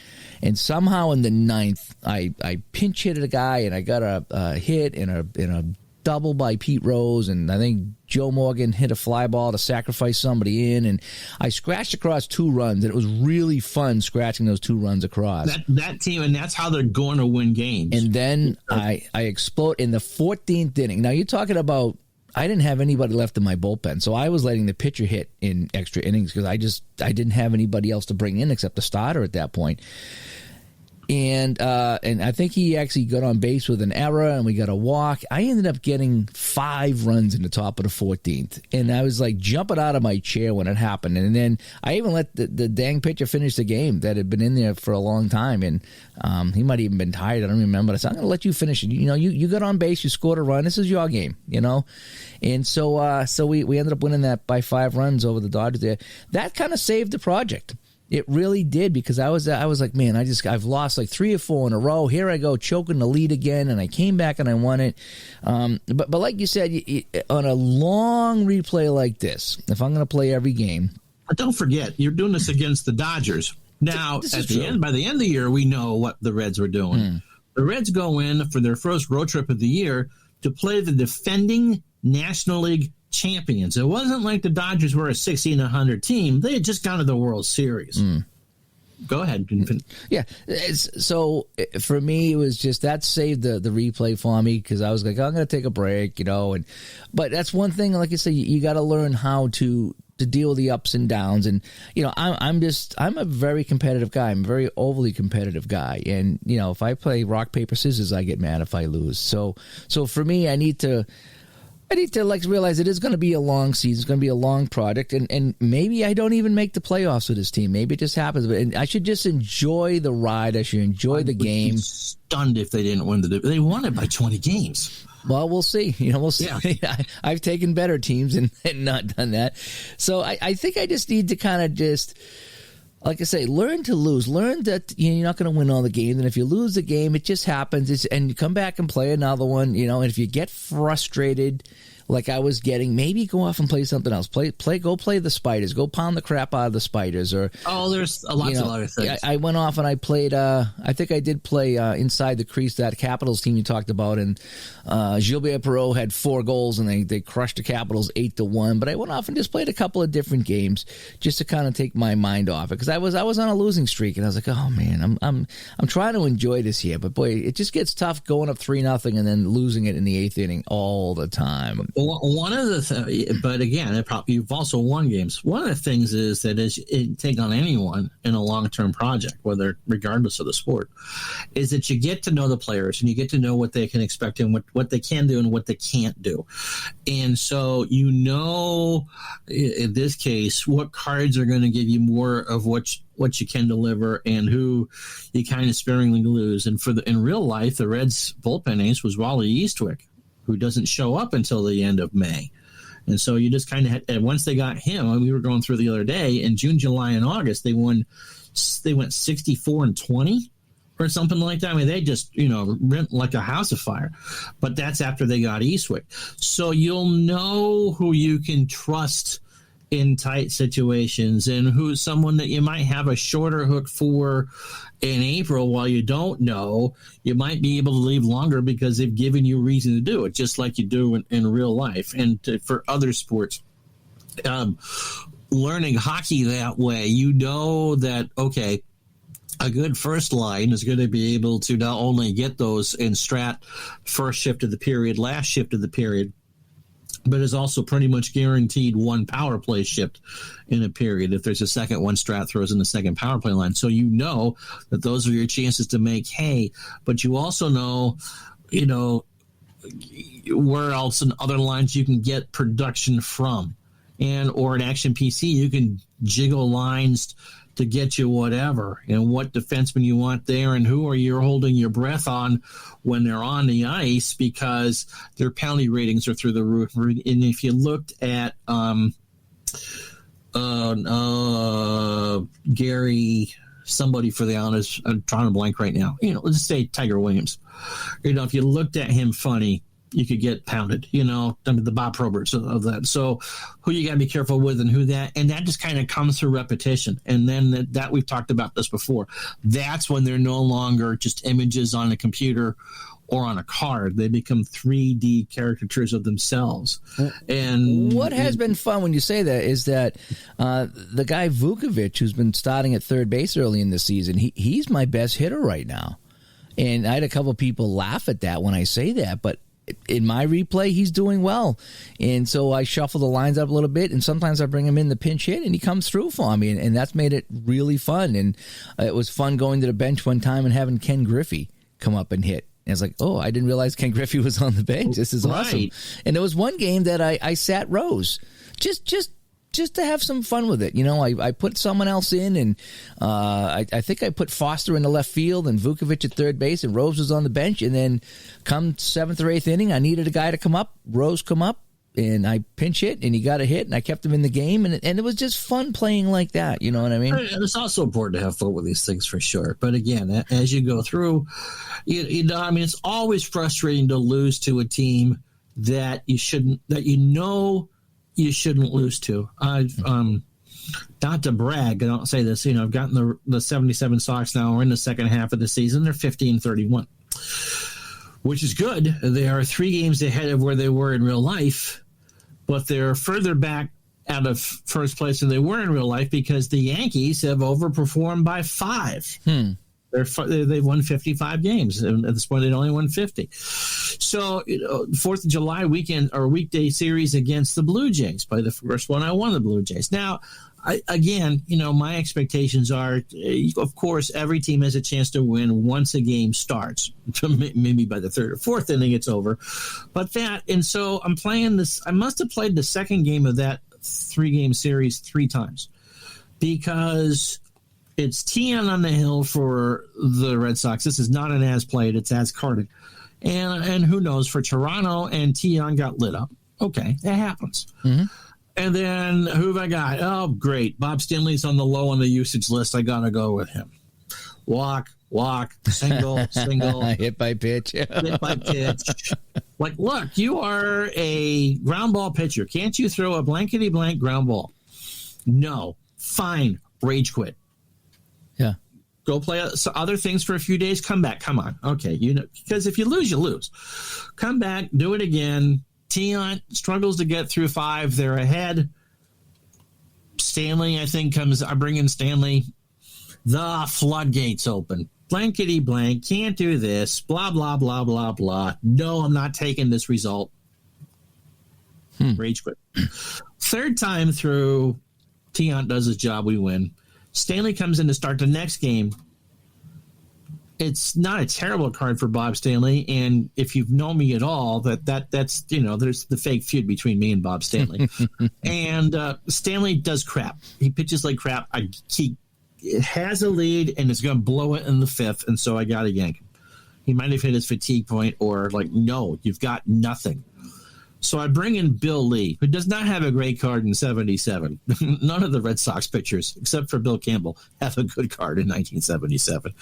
and somehow in the 9th I pinch hit a guy, and I got a hit in a double by Pete Rose, and I think Joe Morgan hit a fly ball to sacrifice somebody in, and I scratched across 2 runs, and it was really fun scratching those 2 runs across. That team, and that's how they're going to win games. And then I explode in the 14th inning. Now, you're talking about I didn't have anybody left in my bullpen, so I was letting the pitcher hit in extra innings because I didn't have anybody else to bring in except the starter at that point. And I think he actually got on base with an error, and we got a walk. I ended up getting 5 runs in the top of the 14th, and I was like jumping out of my chair when it happened. And then I even let the dang pitcher finish the game that had been in there for a long time, and he might have even been tired. I don't remember. I said, I'm going to let you finish it. You got on base, you scored a run. This is your game, And so we ended up winning that by 5 runs over the Dodgers there. That kind of saved the project. It really did, because I was like, man, I've lost like 3 or 4 in a row. Here I go choking the lead again, and I came back and I won it. But like you said, on a long replay like this, if I'm going to play every game, but don't forget, you're doing this against the Dodgers. Now, by the end of the year, we know what the Reds were doing. The Reds go in for their first road trip of the year to play the defending National League champions. It wasn't like the Dodgers were a 16-100 team. They had just gone to the World Series. Go ahead. Yeah. So for me, it was just that saved the replay for me, because I was like, I'm going to take a break, but that's one thing. Like I said, you got to learn how to deal with the ups and downs. And, I'm a very competitive guy. I'm a very overly competitive guy. And, if I play rock, paper, scissors, I get mad if I lose. So for me, I need to realize it is going to be a long season. It's going to be a long project, and maybe I don't even make the playoffs with this team. Maybe it just happens, but I should just enjoy the ride. I should enjoy the game. Stunned if they didn't win they won it by 20 games. Well, we'll see. We'll see. Yeah. I've taken better teams and not done that. So I think I just need to kind of just, like I say, learn to lose. Learn that you're not going to win all the games, and if you lose the game, it just happens. And you come back and play another one. And if you get frustrated, like I was getting, maybe go off and play something else. Go play the spiders. Go pound the crap out of the spiders. Or there's lots of other things. I went off and I played. I think I did play inside the crease, that Capitals team you talked about, and Gilbert Perreault had 4 goals, and they crushed the Capitals 8-1. But I went off and just played a couple of different games just to kind of take my mind off it, because I was on a losing streak, and I was like, oh man, I'm trying to enjoy this here, but boy, it just gets tough going up 3-0 and then losing it in the 8th inning all the time. One of the but again, you've also won games. One of the things is that as you take on anyone in a long-term project, regardless of the sport, is that you get to know the players, and you get to know what they can expect and what they can do and what they can't do. And so, in this case, what cards are going to give you more of what you can deliver and who you kind of sparingly lose. And in real life, the Reds bullpen ace was Wally Eastwick, who doesn't show up until the end of May. And so you just kind of had, and once they got him, we were going through the other day, in June, July, and August, they went 64-20 or something like that. I mean, they just, rent like a house of fire. But that's after they got Eastwick. So you'll know who you can trust in tight situations, and who's someone that you might have a shorter hook for in April. While you don't know, you might be able to leave longer because they've given you a reason to do it, just like you do in real life. And for other sports, learning hockey that way, that, okay, a good first line is going to be able to not only get those in strat first shift of the period, last shift of the period, but is also pretty much guaranteed one power play shift in a period. If there's a second one, strat throws in the second power play line. So that those are your chances to make hay, but you also know, where else in other lines you can get production from. Or in Action PC, you can jiggle lines to get you whatever, and what defenseman you want there, and who are you holding your breath on when they're on the ice, because their penalty ratings are through the roof. And if you looked at Gary, somebody for the Islanders, I'm trying to blank right now. Let's just say Tiger Williams. If you looked at him funny, you could get pounded, the Bob Proberts of that. So who you got to be careful with, and and that just kind of comes through repetition. And then that we've talked about this before. That's when they're no longer just images on a computer or on a card. They become 3D caricatures of themselves. And what has been fun when you say that is that the guy Vukovic, who's been starting at third base early in the season, he's my best hitter right now. And I had a couple people laugh at that when I say that, but in my replay, he's doing well. And so I shuffle the lines up a little bit, and sometimes I bring him in the pinch hit, and he comes through for me, and that's made it really fun. And it was fun going to the bench one time and having Ken Griffey come up and hit. And it's like, oh, I didn't realize Ken Griffey was on the bench. This is awesome. And there was one game that I sat Rose. Just to have some fun with it. I put someone else in, and I think I put Foster in the left field and Vukovic at third base, and Rose was on the bench. And then come 7th or 8th inning, I needed a guy to come up. Rose come up, and I pinch hit, and he got a hit, and I kept him in the game. And it was just fun playing like that. You know what I mean? It's also important to have fun with these things, for sure. But again, as you go through, it's always frustrating to lose to a team that you shouldn't lose to. Not to brag, I don't say this, I've gotten the 77 Sox now. We're in the second half of the season. They're 50-31, which is good. They are 3 games ahead of where they were in real life, but they're further back out of first place than they were in real life because the Yankees have overperformed by 5. They've won 55 games, and at this point they'd only won 50. So, 4th of July weekend or weekday series against the Blue Jays. By the first one, I won the Blue Jays. Now, my expectations are, of course, every team has a chance to win once a game starts. Maybe by the 3rd or 4th inning it's over. And so I'm playing this. I must have played the second game of that 3-game series 3 times because it's Tion on the hill for the Red Sox. This is not an as played, it's as carded. And who knows, for Toronto, and Tion got lit up. Okay, that happens. Mm-hmm. And then who have I got? Oh, great. Bob Stanley's on the low on the usage list. I got to go with him. Walk, single. Hit by pitch. Hit by pitch. Like, look, you are a ground ball pitcher. Can't you throw a blankety-blank ground ball? No. Fine. Rage quit. Yeah. Go play other things for a few days. Come back. Come on. Okay. Because if you lose, you lose. Come back. Do it again. Tion struggles to get through 5. They're ahead. Stanley, I think, I bring in Stanley. The floodgates open. Blankety blank. Can't do this. Blah, blah, blah, blah, blah. No, I'm not taking this result. Rage quit. 3rd time through, Tion does his job. We win. Stanley comes in to start the next game. It's not a terrible card for Bob Stanley, and if you've known me at all, that's there's the fake feud between me and Bob Stanley. And Stanley does crap. He pitches like crap. He has a lead and is going to blow it in the 5th, and so I got to yank him. He might have hit his fatigue point, or no, you've got nothing. So I bring in Bill Lee, who does not have a great card in 77. None of the Red Sox pitchers, except for Bill Campbell, have a good card in 1977.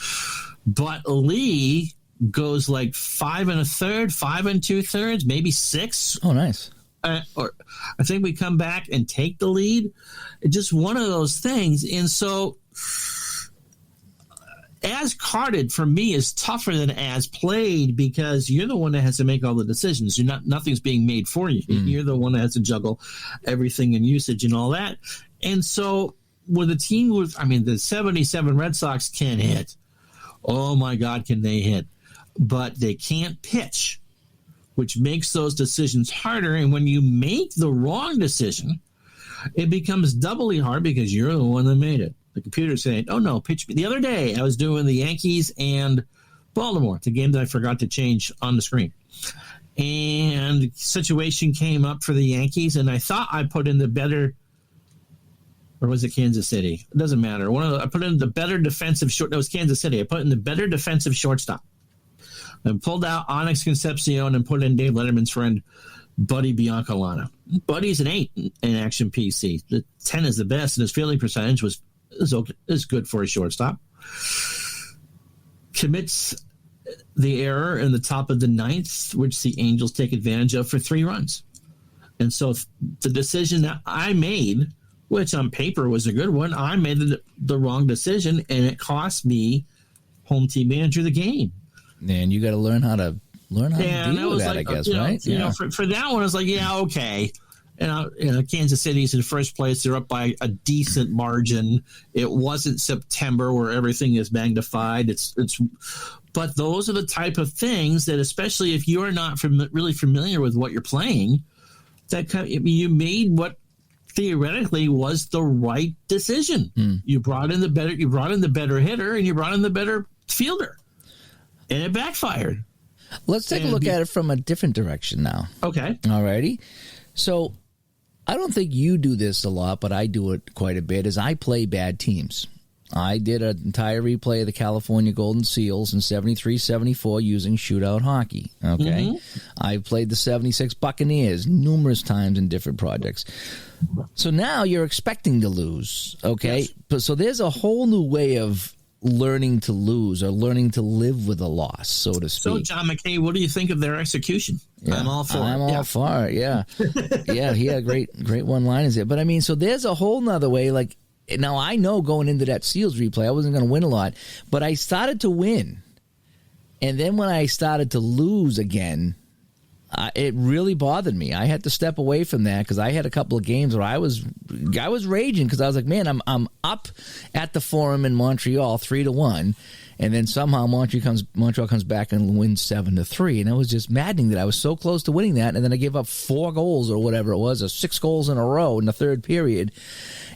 But Lee goes like 5 1/3, 5 2/3, maybe 6. Oh, nice. Or I think we come back and take the lead. It's just one of those things. And so as carded for me is tougher than as played, because you're the one that has to make all the decisions. Nothing's being made for you. You're the one that has to juggle everything and usage and all that. And so with a team the 77 Red Sox can hit. Oh my God, can they hit? But they can't pitch, which makes those decisions harder. And when you make the wrong decision, it becomes doubly hard because you're the one that made it. The computer's saying, oh, no, pitch me. The other day, I was doing the Yankees and Baltimore, the game that I forgot to change on the screen. And the situation came up for the Yankees, and I thought I put in the better, or was it Kansas City? It doesn't matter. I put in the better defensive short. No, it was Kansas City. I put in the better defensive shortstop. And pulled out Onyx Concepcion and put in Dave Letterman's friend, Buddy Biancalana. Buddy's an 8 in Action PC. The 10 is the best, and his fielding percentage is good for a shortstop. Commits the error in the top of the 9th, which the Angels take advantage of for 3 runs. And so the decision that I made, which on paper was a good one, I made the wrong decision, and it cost me home team manager of the game. And you got to learn how to deal with that, I guess, right? For that one, I was like, yeah, okay. And Kansas City's in first place. They're up by a decent margin. It wasn't September where everything is magnified. But those are the type of things that, especially if you're not really familiar with what you're playing, you made what theoretically was the right decision. You brought in the better hitter, and you brought in the better fielder. And it backfired. Let's take a look at it from a different direction now. Okay. All righty. So I don't think you do this a lot, but I do it quite a bit, is I play bad teams. I did an entire replay of the California Golden Seals in 73-74 using shootout hockey. Okay. I played the 76 Buccaneers numerous times in different projects. So now you're expecting to lose. Okay. Yes. But so there's a whole new way of learning to lose or learning to live with a loss, so to speak. So, John McKay, what do you think of their execution? Yeah, I'm all for it. I'm all for it, yeah. Yeah, he had great one-liners there. But, so there's a whole nother way. Like, now, I know going into that Seals replay, I wasn't going to win a lot, but I started to win. And then when I started to lose again, it really bothered me. I had to step away from that because I had a couple of games where I was raging because I was like, man, I'm up at the Forum in Montreal 3-1, and then somehow Montreal comes back and wins 7-3, and it was just maddening that I was so close to winning that, and then I gave up 4 goals or whatever it was, or 6 goals in a row in the third period,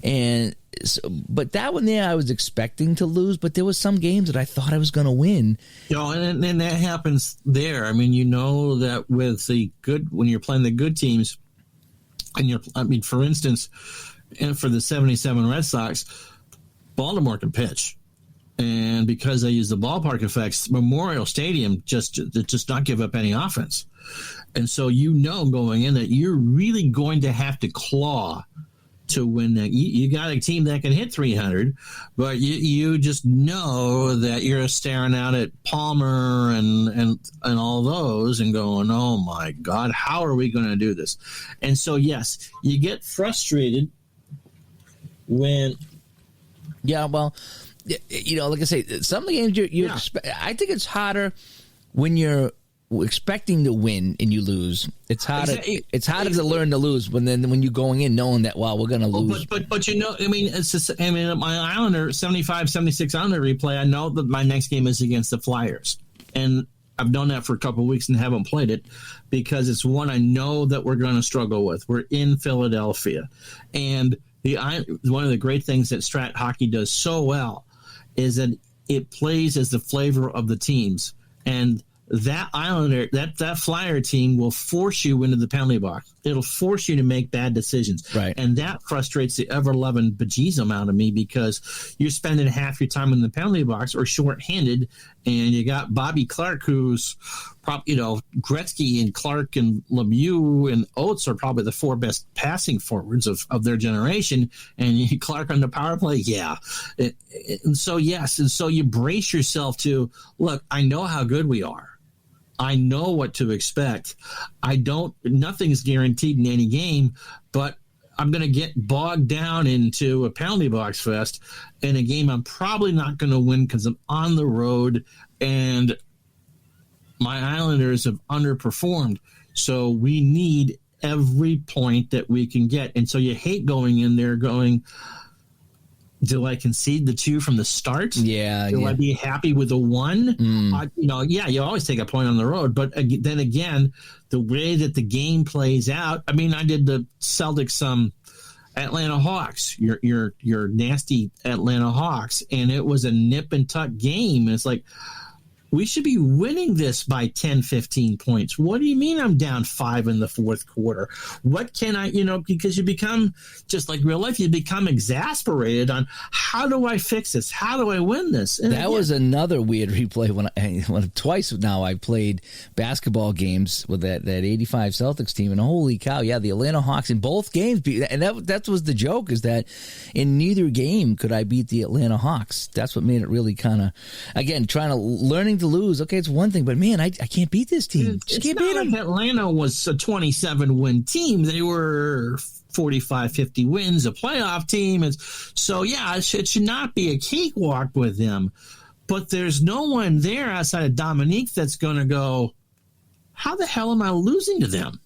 and. But that one there, I was expecting to lose, but there was some games that I thought I was going to win. And that happens there. That with when you're playing the good teams, and for instance, and for the 77 Red Sox, Baltimore can pitch. And because they use the ballpark effects, Memorial Stadium just not give up any offense. And so going in that you're really going to have to claw to win that. You got a team that can hit 300, but you just know that you're staring out at Palmer and all those and going, oh my God, how are we going to do this? And so, yes, you get frustrated when. Yeah, well, like I say, some of the games you expect. I think it's harder when you're expecting to win and you lose. It's harder. Exactly. It's harder to learn to lose when you're going in knowing that we're going to lose. But it's just, my Islander 75-76 Islander replay. I know that my next game is against the Flyers, and I've done that for a couple of weeks and haven't played it because it's one I know that we're going to struggle with. We're in Philadelphia, and one of the great things that Strat Hockey does so well is that it plays as the flavor of the teams, and that Islander, that Flyer team will force you into the penalty box. it'll force you to make bad decisions. Right. And that frustrates the ever-loving bejesus out of me because you're spending half your time in the penalty box or shorthanded, and you got Bobby Clark, who's Gretzky and Clark and Lemieux and Oates are probably the four best passing forwards of their generation, and Clark on the power play, yeah. And so you brace yourself to, look, I know how good we are. I know what to expect. Nothing's guaranteed in any game, but I'm going to get bogged down into a penalty box fest in a game I'm probably not going to win because I'm on the road and my Islanders have underperformed. So we need every point that we can get. And so you hate going in there going, do I concede the 2 from the start? Yeah. Do I be happy with the 1? You always take a point on the road. But then again, the way that the game plays out, I mean, I did the Celtics Atlanta Hawks, your nasty Atlanta Hawks, and it was a nip and tuck game. It's like, we should be winning this by 10, 15 points. What do you mean I'm down 5 in the fourth quarter? What can I, because you become, just like real life, you become exasperated on how do I fix this? How do I win this? And that was another weird replay when twice now I played basketball games with that 85 Celtics team, and holy cow, yeah, the Atlanta Hawks in both games and that was the joke, is that in neither game could I beat the Atlanta Hawks. That's what made it really kind of, again, learning to lose. Okay, it's one thing, but man, I can't beat this team. Just can't beat them. Like Atlanta was a 27-win team. They were 45, 50 wins, a playoff team. And so, yeah, it should not be a cakewalk with them. But there's no one there outside of Dominique that's going to go, how the hell am I losing to them?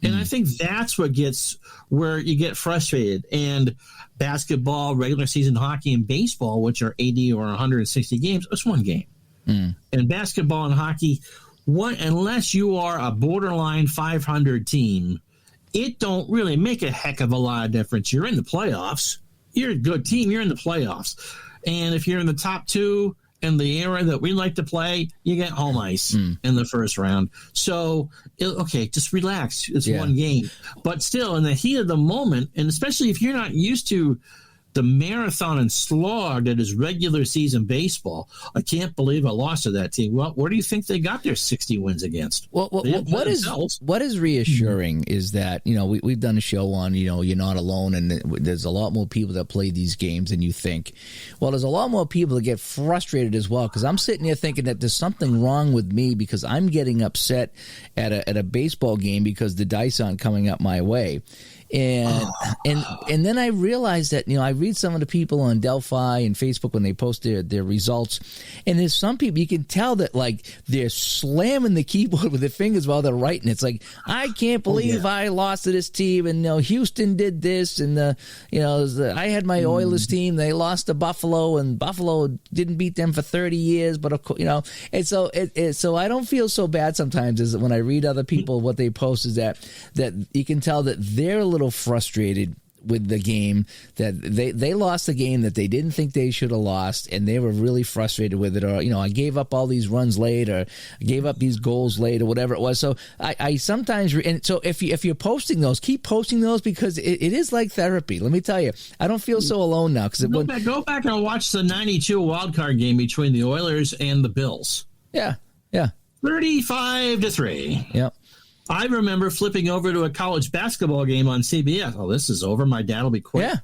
And I think that's where you get frustrated. And basketball, regular season hockey, and baseball, which are 80 or 160 games, it's one game. And basketball and hockey, unless you are a borderline 500 team, it don't really make a heck of a lot of difference. You're in the playoffs. You're a good team. You're in the playoffs. And if you're in the top 2 in the era that we like to play, you get home ice in the first round. So, just relax. It's one game. But still, in the heat of the moment, and especially if you're not used to the marathon and slog that is regular season baseball, I can't believe I lost to that team. Well, where do you think they got their 60 wins against? Well, what is reassuring is that, we've done a show on, you're not alone, and there's a lot more people that play these games than you think. Well, there's a lot more people that get frustrated as well, because I'm sitting here thinking that there's something wrong with me because I'm getting upset at a baseball game because the dice aren't coming up my way. And then I realized that, I read some of the people on Delphi and Facebook when they post their results, and there's some people you can tell that like they're slamming the keyboard with their fingers while they're writing. It's like, I can't believe I lost to this team, and Houston did this, and I had my Oilers team, they lost to Buffalo, and Buffalo didn't beat them for 30 years, but and so I don't feel so bad sometimes as when I read other people what they post, is that you can tell that they're a little frustrated with the game, that they lost the game that they didn't think they should have lost, and they were really frustrated with it, or I gave up all these runs late, or I gave up these goals late, or whatever it was. So I sometimes and so if you're posting those, keep posting those, because it is like therapy. Let me tell you, I don't feel so alone now, because go back and watch the 92 wild card game between the Oilers and the Bills. Yeah 35-3. Yep. I remember flipping over to a college basketball game on CBS. Oh, this is over. My dad will be quite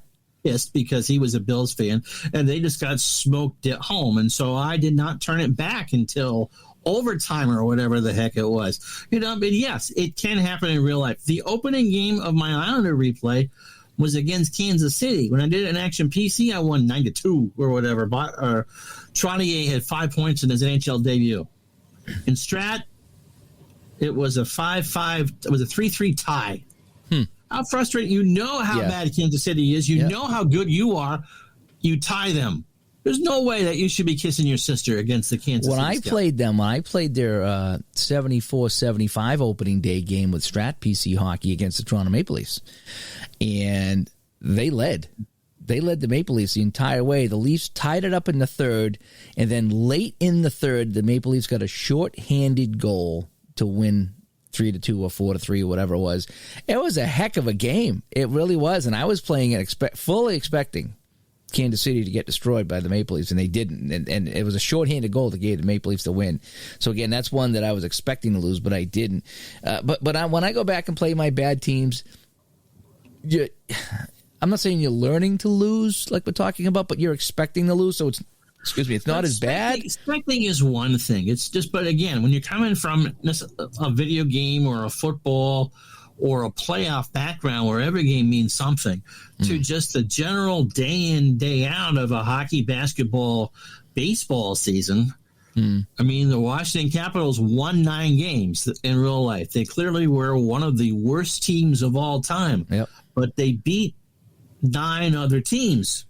pissed because he was a Bills fan, and they just got smoked at home. And so I did not turn it back until overtime or whatever the heck it was. But yes, it can happen in real life. The opening game of my Islander replay was against Kansas City. When I did it in Action PC, I won 9-2 or whatever. Trottier had 5 points in his NHL debut. In Strat, it was a 5-5. It was a 3-3 tie. How frustrating! How bad Kansas City is. You know how good you are. You tie them. There's no way that you should be kissing your sister against the Kansas City. When I played their 74-75 opening day game with Strat PC Hockey against the Toronto Maple Leafs, and they led. They led the Maple Leafs the entire way. The Leafs tied it up in the third, and then late in the third, the Maple Leafs got a short-handed goal to win 3-2 or 4-3 or whatever it was. It was a heck of a game. It really was. And I was playing it fully expecting Kansas City to get destroyed by the Maple Leafs, and they didn't. And it was a shorthanded goal that gave the Maple Leafs to win. So again, that's one that I was expecting to lose, but I didn't. But when I go back and play my bad teams, I'm not saying you're learning to lose like we're talking about, but you're expecting to lose. So it's not as bad. Expecting is one thing. It's just, but again, when you're coming from a video game or a football or a playoff background where every game means something, to just the general day in, day out of a hockey, basketball, baseball season. I mean, the Washington Capitals won 9 games in real life. They clearly were one of the worst teams of all time, but they beat 9 other teams.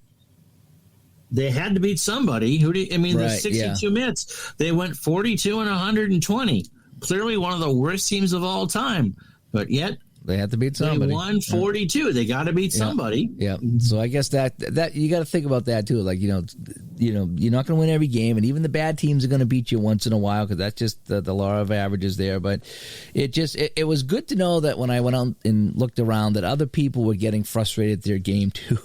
They had to beat somebody. The 62 minutes. They went 42 and 120. Clearly one of the worst teams of all time. But yet they had to beat somebody. They won 42. Yeah. They got to beat somebody. Yeah. So I guess that you got to think about that too. Like, you're not going to win every game, and even the bad teams are going to beat you once in a while, because that's just the law of averages there. But it was good to know that when I went out and looked around, that other people were getting frustrated at their game too.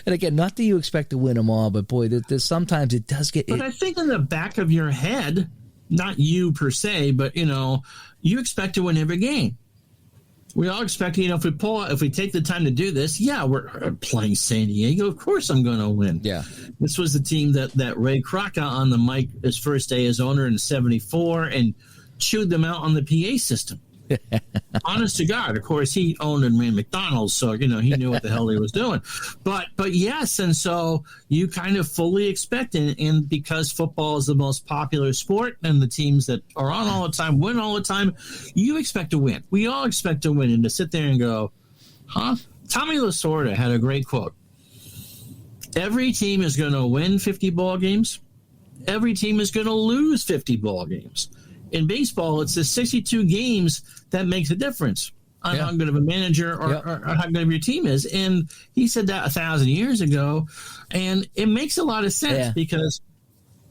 And again, not that you expect to win them all, but boy, there's sometimes it does get. But I think in the back of your head, not you per se, but you expect to win every game. We all expect, if we take the time to do this, we're playing San Diego. Of course I'm going to win. Yeah. This was the team that Ray Kroc got on the mic his first day as owner in 74 and chewed them out on the PA system. Honest to God. Of course, he owned and ran McDonald's, so, he knew what the hell he was doing. But yes, and so you kind of fully expect, and because football is the most popular sport and the teams that are on all the time win all the time, you expect to win. We all expect to win, and to sit there and go, huh? Tommy Lasorda had a great quote. Every team is going to win 50 ball games. Every team is going to lose 50 ball games. In baseball, it's the 62 games that makes a difference on how good of a manager or how good of your team is. And he said that 1,000 years ago, and it makes a lot of sense because.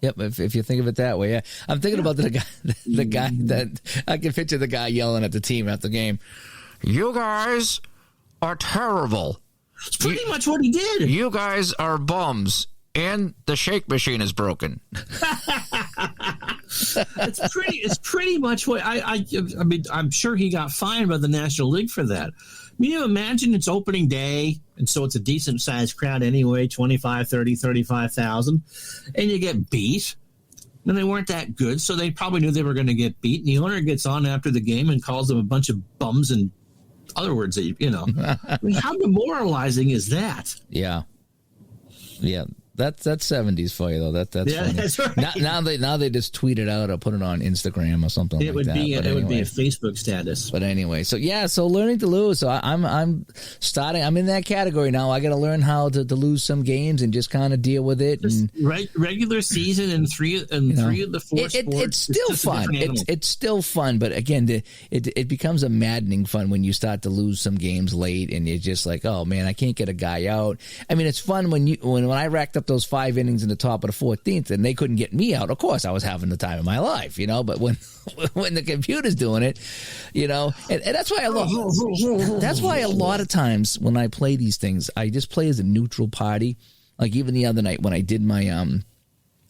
Yep, if you think of it that way, yeah. I'm thinking about the guy that I can picture the guy yelling at the team after the game. You guys are terrible. It's pretty much what he did. You guys are bums, and the shake machine is broken. It's pretty much what I mean. I'm sure he got fined by the National League for that. I mean, you imagine it's opening day, and so it's a decent sized crowd anyway, 25, 30, 35,000, and you get beat. And they weren't that good, so they probably knew they were going to get beat. And the owner gets on after the game and calls them a bunch of bums and other words that I mean, how demoralizing is that? Yeah. That's 70s for you, though. That's funny. That's right. Now they just tweet it out or put it on Instagram or something like that. Would be a Facebook status. But anyway, so learning to lose. So I'm in that category now. I got to learn how to lose some games and just kind of deal with it. And regular season and three of the 4 sports. It's still fun. It's still fun, but again, it becomes a maddening fun when you start to lose some games late, and you're just like, oh man, I can't get a guy out. I mean, it's fun when I racked up those 5 innings in the top of the 14th and they couldn't get me out. Of course, I was having the time of my life, but when the computer's doing it, and that's why a lot of times when I play these things, I just play as a neutral party. Like even the other night when I did my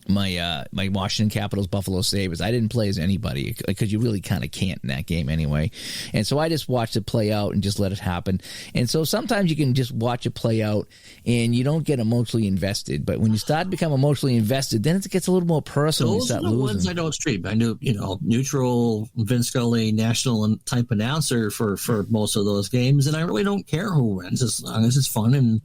Washington Capitals Buffalo Sabres, I didn't play as anybody because you really kind of can't in that game anyway. And so I just watched it play out and just let it happen. And so sometimes you can just watch it play out and you don't get emotionally invested. But when you start to become emotionally invested, then it gets a little more personal. Those are the ones I don't stream. I knew, neutral Vince Scully, national type announcer for most of those games. And I really don't care who wins as long as it's fun. And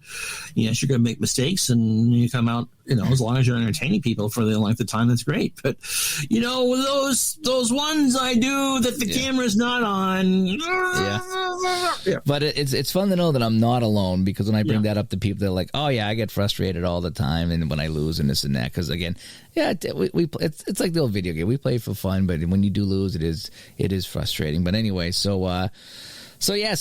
yes, you're going to make mistakes and you come out, as long as you're entertaining people for the length of time, that's great. But those ones I do that the camera's not on. Yeah. But it's fun to know that I'm not alone, because when I bring that up to people, they're like, "Oh yeah, I get frustrated all the time, and when I lose and this and that." Because again, it's like the old video game. We play for fun, but when you do lose, it is frustrating. But anyway, so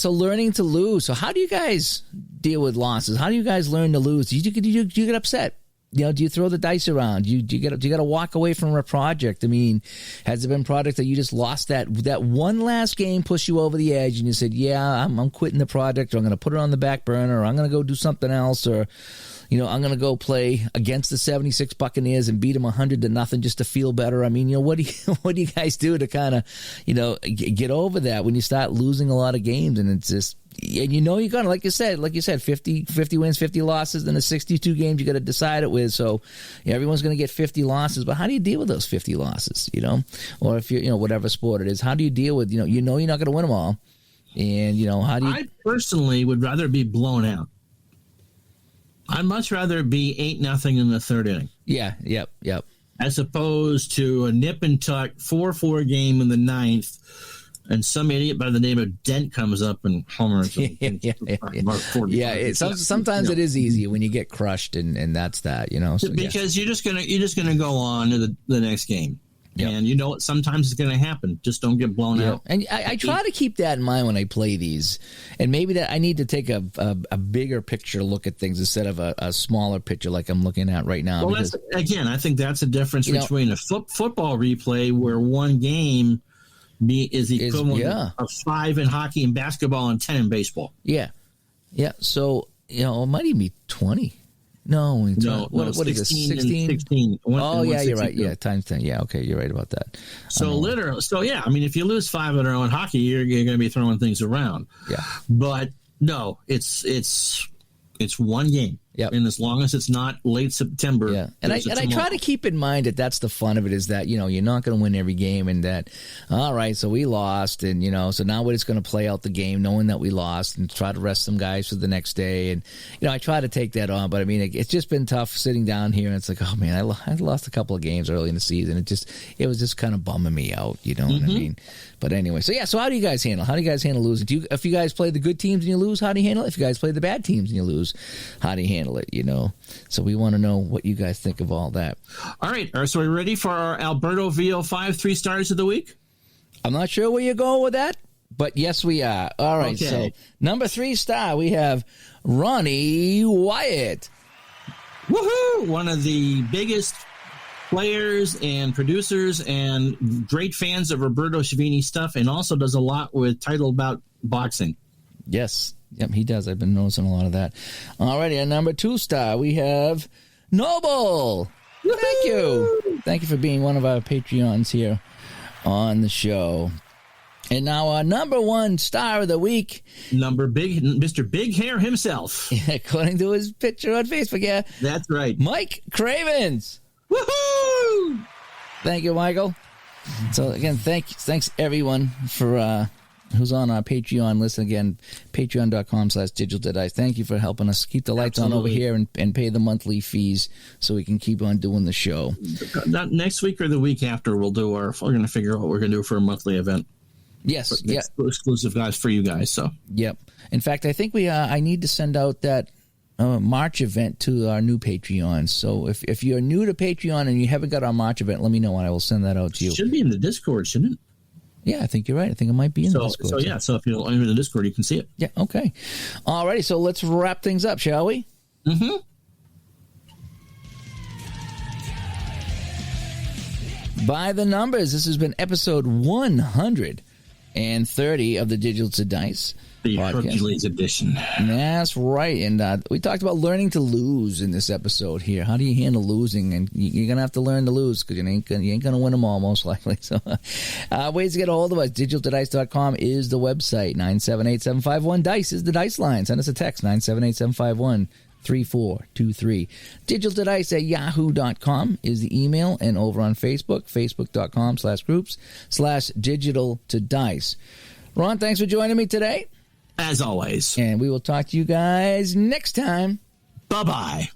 learning to lose. So how do you guys deal with losses? How do you guys learn to lose? Do you get upset? do you throw the dice around? Do you got to walk away from a project? I mean, has there been projects that you just lost that one last game pushed you over the edge and you said, yeah, I'm quitting the project, or I'm going to put it on the back burner, or I'm going to go do something else, or I'm going to go play against the 76 Buccaneers and beat them 100-0 just to feel better. I mean, what do you guys do to kind of, get over that when you start losing a lot of games? And it's just, and you're going to, like you said, 50 wins, 50 losses, then the 62 games you got to decide it with. So everyone's going to get 50 losses, but how do you deal with those 50 losses, Or if you're, whatever sport it is, how do you deal with, you're not going to win them all. And, how do you... I personally would rather be blown out. I'd much rather be 8-0 in the third inning. Yeah, yep. As opposed to a nip and tuck 4-4 game in the ninth, and some idiot by the name of Dent comes up and homers. Sometimes it is easy when you get crushed, and that's that, So, because you're just gonna go on to the next game. Yep. And sometimes it's going to happen. Just don't get blown out. And I try to keep that in mind when I play these. And maybe that I need to take a bigger picture look at things instead of a smaller picture like I'm looking at right now. Well, I think that's the difference between a football replay where one game is the equivalent of 5 in hockey and basketball and 10 in baseball. Yeah. So, it might even be 20. No, what is it? 16? Oh, yeah, you're right. Yeah, times 10. Yeah, okay, you're right about that. So if you lose 5 in a row in hockey, you're going to be throwing things around. Yeah, but no, it's one game. Yep. And as long as it's not late September. Yeah. And I try to keep in mind that's the fun of it, is that, you're not going to win every game, and that, all right, so we lost, and, so now we're just going to play out the game knowing that we lost and try to rest some guys for the next day. And, I try to take that on, but I mean, it's just been tough sitting down here, and it's like, oh man, I lost a couple of games early in the season. It was just kind of bumming me out, what I mean? But anyway, so how do you guys handle losing? If you guys play the good teams and you lose, how do you handle it? If you guys play the bad teams and you lose, how do you handle it, So we want to know what you guys think of all that. All right, so are we ready for our Alberto VO5 3 stars of the week? I'm not sure where you're going with that, but yes, we are. All right, So number 3 star, we have Ronnie Wyatt. Woohoo! One of the biggest players and producers and great fans of Roberto Schiavini stuff, and also does a lot with Title About Boxing. Yes. Yep, he does. I've been noticing a lot of that. Alrighty, at number 2 star, we have Noble. Woo-hoo! Thank you. Thank you for being one of our Patreons here on the show. And now our number 1 star of the week. Mr. Big Hair himself. According to his picture on Facebook, yeah. That's right. Mike Cravens. Woohoo! Thank you, Michael. So, again, thanks everyone for who's on our Patreon list. Again, patreon.com/digital-dice. Thank you for helping us keep the lights on over here and pay the monthly fees so we can keep on doing the show. Not next week or the week after, we're going to figure out what we're going to do for a monthly event. Yes. Yeah. Exclusive guys for you guys. So. Yep. In fact, I think I need to send out that March event to our new Patreons. So if you're new to Patreon and you haven't got our March event, let me know and I will send that out to you. It should be in the Discord, shouldn't it? Yeah, I think you're right. I think it might be in the Discord. So if you're in the Discord, you can see it. Yeah, okay. All righty, so let's wrap things up, shall we? Mm-hmm. By the numbers, this has been episode 130 of the Digital to Dice The podcast. Hercules edition. That's right. And we talked about learning to lose in this episode here. How do you handle losing? And you're going to have to learn to lose because you ain't going to win them all, most likely. So ways to get a hold of us. Digital2dice.com is the website. 978-751-DICE is the dice line. Send us a text, 978-751-3423. Digital2dice@yahoo.com is the email. And over on Facebook, facebook.com/groups/digital2dice. Ron, thanks for joining me today. As always. And we will talk to you guys next time. Bye-bye.